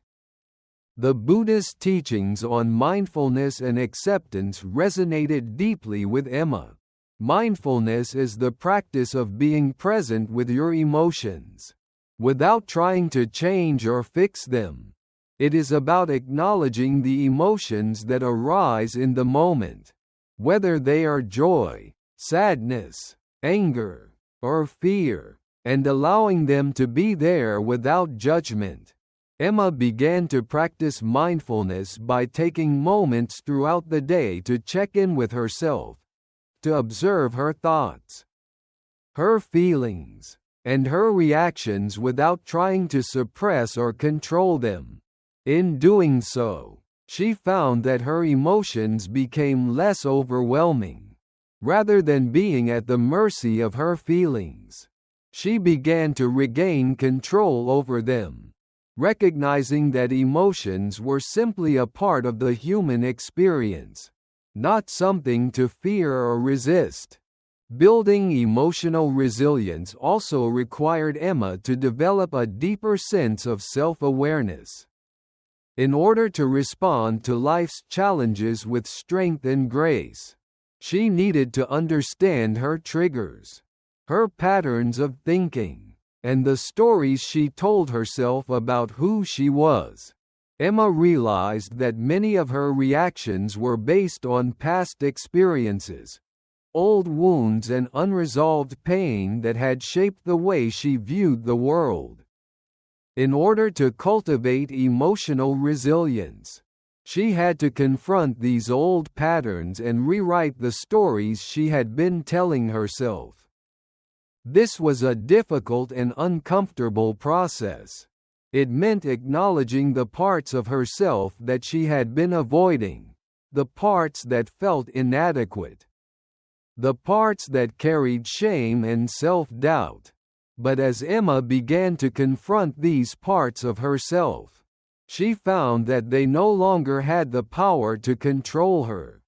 The Buddhist teachings on mindfulness and acceptance resonated deeply with Emma. Mindfulness is the practice of being present with your emotions, without trying to change or fix them. It is about acknowledging the emotions that arise in the moment, whether they are joy, sadness, anger, or fear, and allowing them to be there without judgment. Emma began to practice mindfulness by taking moments throughout the day to check in with herself, to observe her thoughts, her feelings, and her reactions without trying to suppress or control them. In doing so, she found that her emotions became less overwhelming. Rather than being at the mercy of her feelings, she began to regain control over them, recognizing that emotions were simply a part of the human experience, not something to fear or resist. Building emotional resilience also required Emma to develop a deeper sense of self-awareness. In order to respond to life's challenges with strength and grace, she needed to understand her triggers, her patterns of thinking, and the stories she told herself about who she was. Emma realized that many of her reactions were based on past experiences, old wounds and unresolved pain that had shaped the way she viewed the world. In order to cultivate emotional resilience, she had to confront these old patterns and rewrite the stories she had been telling herself. This was a difficult and uncomfortable process. It meant acknowledging the parts of herself that she had been avoiding, the parts that felt inadequate, the parts that carried shame and self-doubt. But as Emma began to confront these parts of herself, she found that they no longer had the power to control her.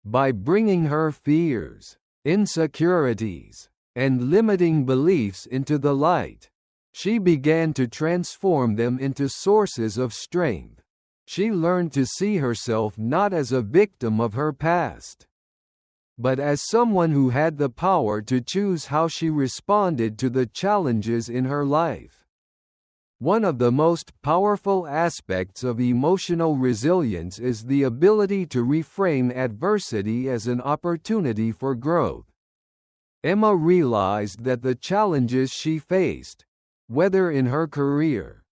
By bringing her fears, insecurities, and limiting beliefs into the light, she began to transform them into sources of strength. She learned to see herself not as a victim of her past, but as someone who had the power to choose how she responded to the challenges in her life. One of the most powerful aspects of emotional resilience is the ability to reframe adversity as an opportunity for growth. Emma realized that the challenges she faced, whether in her career,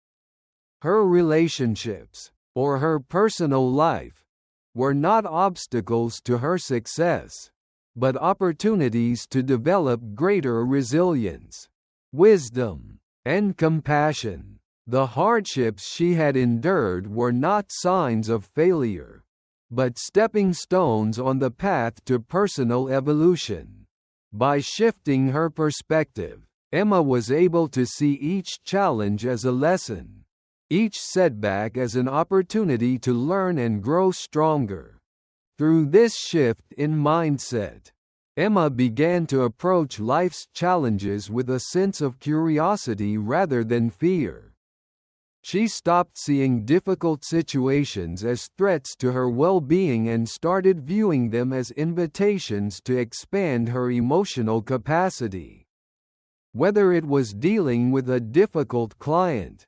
her relationships, or her personal life, were not obstacles to her success, but opportunities to develop greater resilience, wisdom, and compassion. The hardships she had endured were not signs of failure, but stepping stones on the path to personal evolution. By shifting her perspective, Emma was able to see each challenge as a lesson, each setback as an opportunity to learn and grow stronger. Through this shift in mindset, Emma began to approach life's challenges with a sense of curiosity rather than fear. She stopped seeing difficult situations as threats to her well-being and started viewing them as invitations to expand her emotional capacity. Whether it was dealing with a difficult client,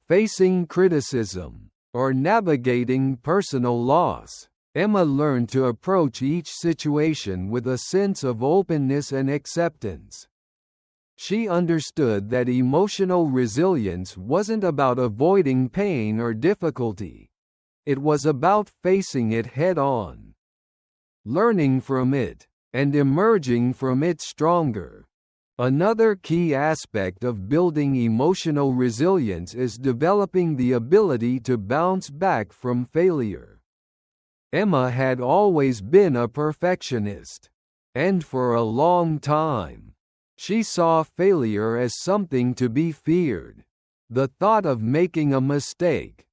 facing criticism, or navigating personal loss, Emma learned to approach each situation with a sense of openness and acceptance. She understood that emotional resilience wasn't about avoiding pain or difficulty. It was about facing it head-on, learning from it, and emerging from it stronger. Another key aspect of building emotional resilience is developing the ability to bounce back from failure. Emma had always been a perfectionist, and for a long time, she saw failure as something to be feared. The thought of making a mistake,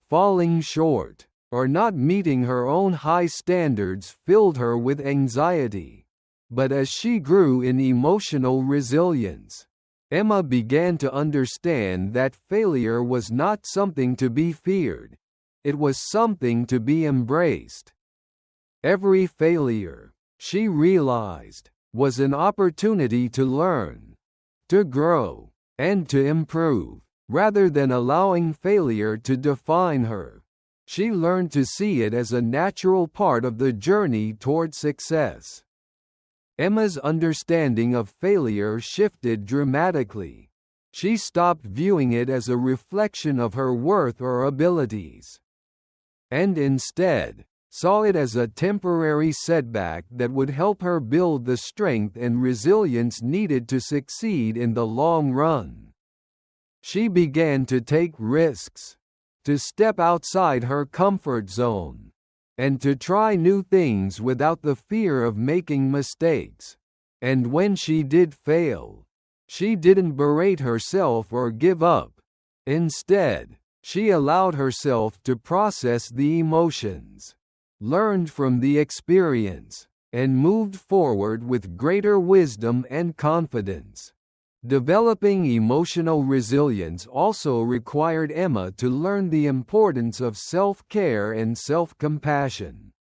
falling short, or not meeting her own high standards filled her with anxiety. But as she grew in emotional resilience, Emma began to understand that failure was not something to be feared. It was something to be embraced. Every failure, she realized, was an opportunity to learn, to grow, and to improve. Rather than allowing failure to define her, she learned to see it as a natural part of the journey toward success. Emma's understanding of failure shifted dramatically. She stopped viewing it as a reflection of her worth or abilities, and instead, saw it as a temporary setback that would help her build the strength and resilience needed to succeed in the long run. She began to take risks, to step outside her comfort zone, and to try new things without the fear of making mistakes. And when she did fail, she didn't berate herself or give up. Instead, she allowed herself to process the emotions, learned from the experience, and moved forward with greater wisdom and confidence. Developing emotional resilience also required Emma to learn the importance of self-care and self-compassion.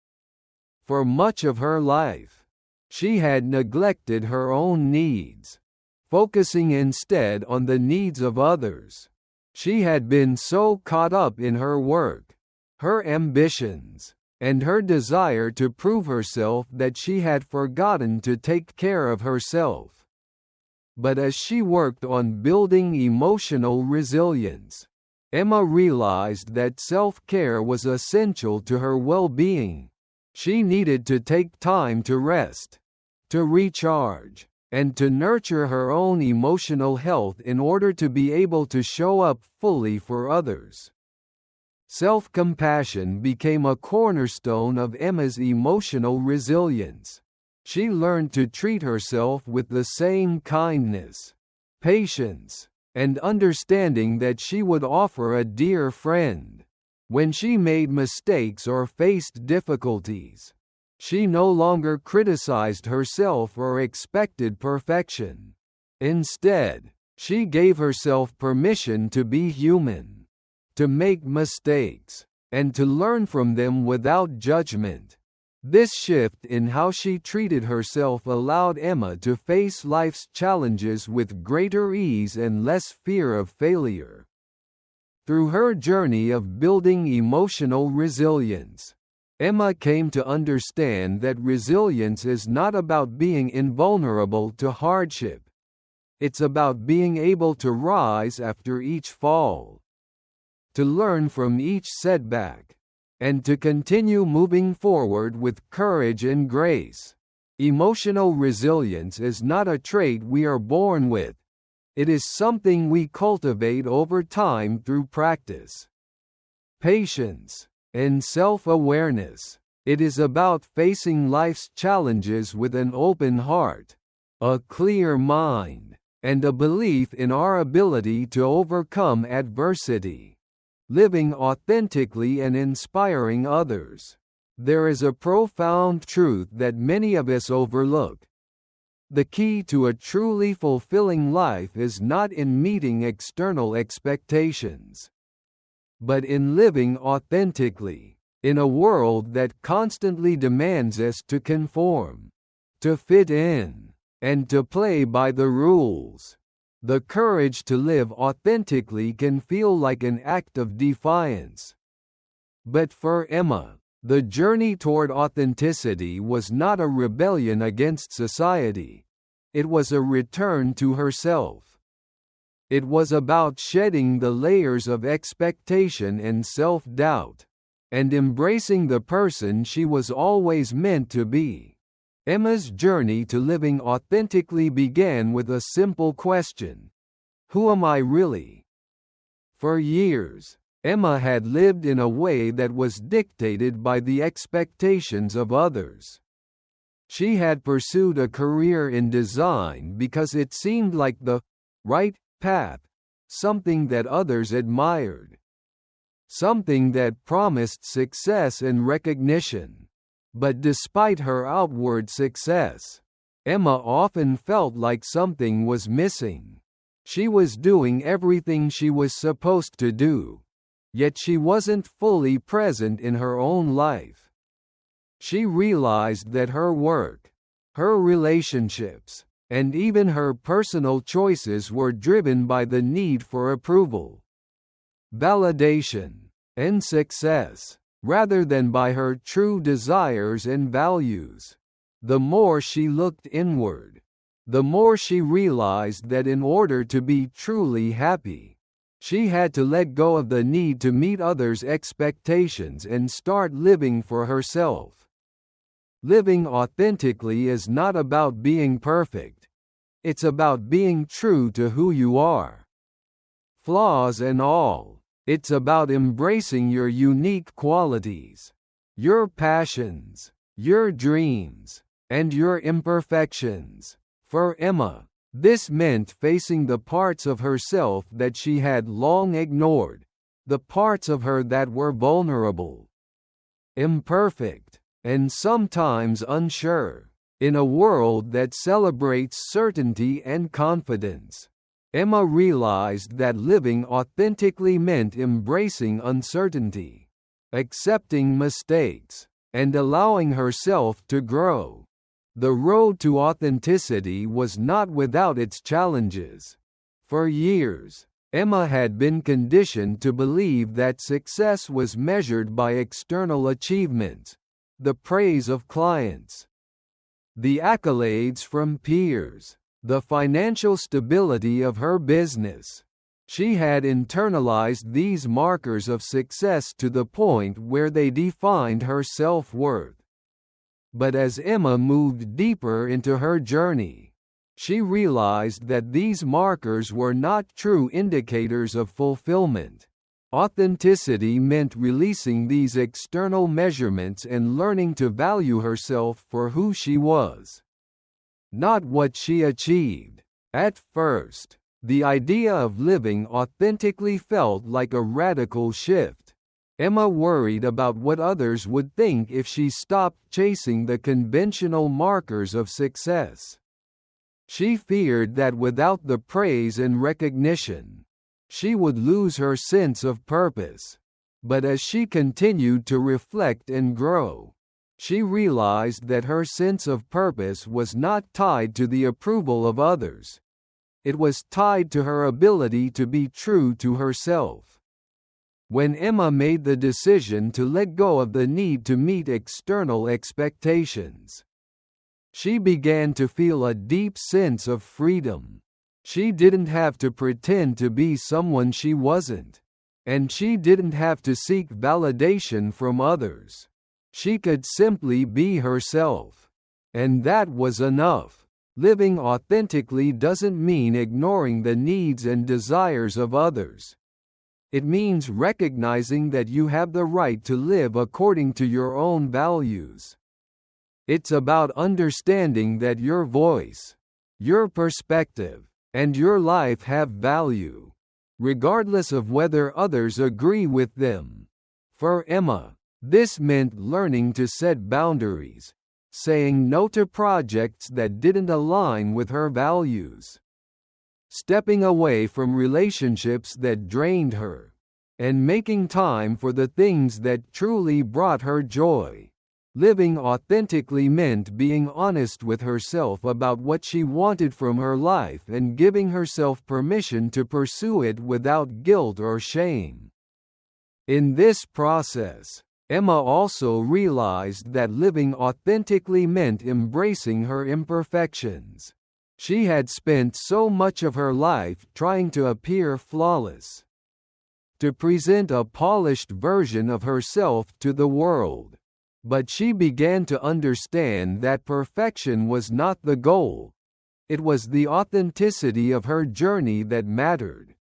For much of her life, she had neglected her own needs, focusing instead on the needs of others. She had been so caught up in her work, her ambitions, and her desire to prove herself that she had forgotten to take care of herself. But as she worked on building emotional resilience, Emma realized that self-care was essential to her well-being. She needed to take time to rest, to recharge, and to nurture her own emotional health in order to be able to show up fully for others. Self-compassion became a cornerstone of Emma's emotional resilience. She learned to treat herself with the same kindness, patience, and understanding that she would offer a dear friend. When she made mistakes or faced difficulties, she no longer criticized herself or expected perfection. Instead, she gave herself permission to be human, to make mistakes, and to learn from them without judgment. This shift in how she treated herself allowed Emma to face life's challenges with greater ease and less fear of failure. Through her journey of building emotional resilience, Emma came to understand that resilience is not about being invulnerable to hardship. It's about being able to rise after each fall, to learn from each setback, and to continue moving forward with courage and grace. Emotional resilience is not a trait we are born with. It is something we cultivate over time through practice, patience, and self-awareness. It is about facing life's challenges with an open heart, a clear mind, and a belief in our ability to overcome adversity, living authentically and inspiring others. There is a profound truth that many of us overlook. The key to a truly fulfilling life is not in meeting external expectations, but in living authentically, in a world that constantly demands us to conform, to fit in, and to play by the rules. The courage to live authentically can feel like an act of defiance. But for Emma, the journey toward authenticity was not a rebellion against society. It was a return to herself. It was about shedding the layers of expectation and self-doubt, and embracing the person she was always meant to be. Emma's journey to living authentically began with a simple question: who am I really? For years, Emma had lived in a way that was dictated by the expectations of others. She had pursued a career in design because it seemed like the right path, something that others admired, something that promised success and recognition. But despite her outward success, Emma often felt like something was missing. She was doing everything she was supposed to do, yet she wasn't fully present in her own life. She realized that her work, her relationships, and even her personal choices were driven by the need for approval, validation, and success, rather than by her true desires and values. The more she looked inward, the more she realized that in order to be truly happy, she had to let go of the need to meet others' expectations and start living for herself. Living authentically is not about being perfect. It's about being true to who you are, flaws and all. It's about embracing your unique qualities, your passions, your dreams, and your imperfections. For Emma, this meant facing the parts of herself that she had long ignored, the parts of her that were vulnerable, imperfect, and sometimes unsure. In a world that celebrates certainty and confidence, Emma realized that living authentically meant embracing uncertainty, accepting mistakes, and allowing herself to grow. The road to authenticity was not without its challenges. For years, Emma had been conditioned to believe that success was measured by external achievements, the praise of clients, the accolades from peers, the financial stability of her business. She had internalized these markers of success to the point where they defined her self-worth. But as Emma moved deeper into her journey, She realized that these markers were not true indicators of fulfillment. Authenticity meant releasing these external measurements and learning to value herself for who she was, not what she achieved. At first, the idea of living authentically felt like a radical shift. Emma worried about what others would think if she stopped chasing the conventional markers of success. She feared that without the praise and recognition, she would lose her sense of purpose. But as she continued to reflect and grow, she realized that her sense of purpose was not tied to the approval of others. It was tied to her ability to be true to herself. When Emma made the decision to let go of the need to meet external expectations, she began to feel a deep sense of freedom. She didn't have to pretend to be someone she wasn't, and she didn't have to seek validation from others. She could simply be herself, and that was enough. Living authentically doesn't mean ignoring the needs and desires of others. It means recognizing that you have the right to live according to your own values. It's about understanding that your voice, your perspective, and your life have value, regardless of whether others agree with them. For Emma, this meant learning to set boundaries, saying no to projects that didn't align with her values, stepping away from relationships that drained her, and making time for the things that truly brought her joy. Living authentically meant being honest with herself about what she wanted from her life and giving herself permission to pursue it without guilt or shame. In this process, Emma also realized that living authentically meant embracing her imperfections. She had spent so much of her life trying to appear flawless, to present a polished version of herself to the world. But she began to understand that perfection was not the goal. It was the authenticity of her journey that mattered.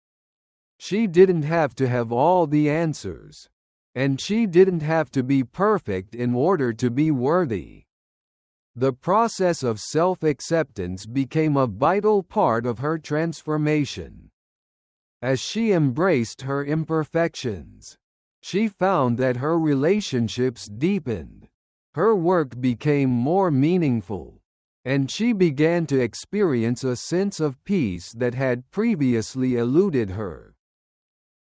She didn't have to have all the answers, and she didn't have to be perfect in order to be worthy. The process of self-acceptance became a vital part of her transformation. As she embraced her imperfections, she found that her relationships deepened, her work became more meaningful, and she began to experience a sense of peace that had previously eluded her.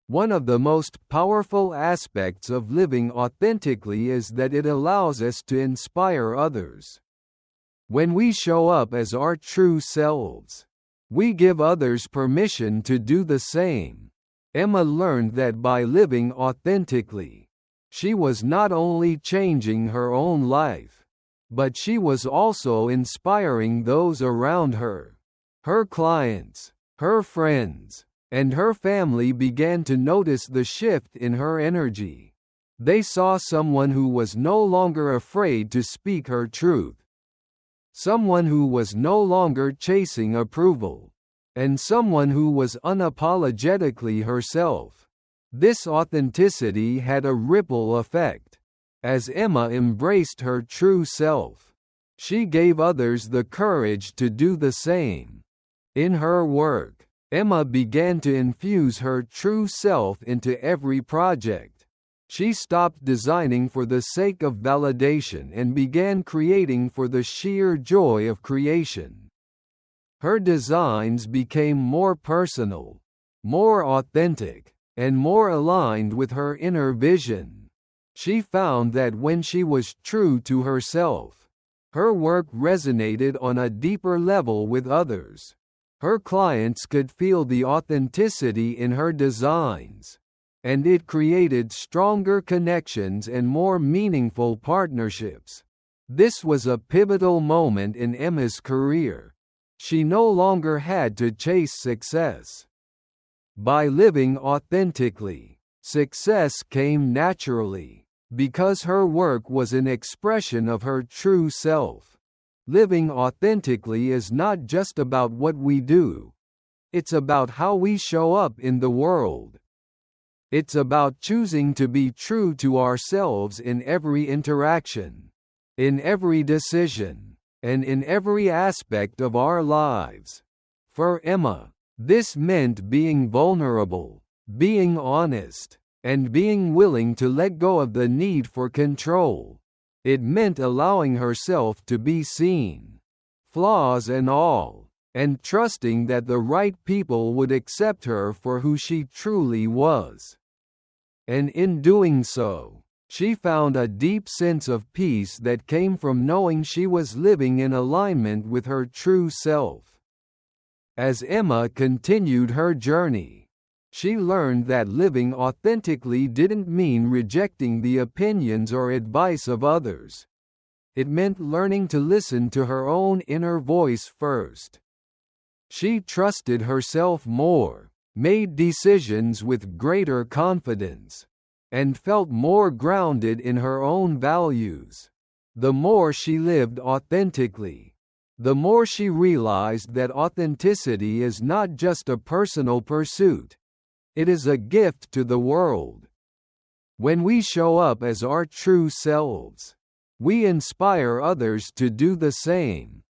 One of the most powerful aspects of living authentically is that it allows us to inspire others. When we show up as our true selves, we give others permission to do the same. Emma learned that by living authentically, she was not only changing her own life, but she was also inspiring those around her. Her clients, her friends, and her family began to notice the shift in her energy. They saw someone who was no longer afraid to speak her truth, someone who was no longer chasing approval, and someone who was unapologetically herself. This authenticity had a ripple effect. As Emma embraced her true self, she gave others the courage to do the same. In her work, Emma began to infuse her true self into every project. She stopped designing for the sake of validation and began creating for the sheer joy of creation. Her designs became more personal, more authentic, and more aligned with her inner vision. She found that when she was true to herself, her work resonated on a deeper level with others. Her clients could feel the authenticity in her designs, and it created stronger connections and more meaningful partnerships. This was a pivotal moment in Emma's career. She no longer had to chase success. By living authentically, success came naturally, because her work was an expression of her true self. Living authentically is not just about what we do. It's about how we show up in the world. It's about choosing to be true to ourselves in every interaction, in every decision, and in every aspect of our lives. For Emma, this meant being vulnerable, being honest, and being willing to let go of the need for control. It meant allowing herself to be seen, flaws and all, and trusting that the right people would accept her for who she truly was. And in doing so, she found a deep sense of peace that came from knowing she was living in alignment with her true self. As Emma continued her journey, she learned that living authentically didn't mean rejecting the opinions or advice of others. It meant learning to listen to her own inner voice first. She trusted herself more, made decisions with greater confidence, and felt more grounded in her own values. The more she lived authentically, the more she realized that authenticity is not just a personal pursuit. It is a gift to the world. When we show up as our true selves, we inspire others to do the same.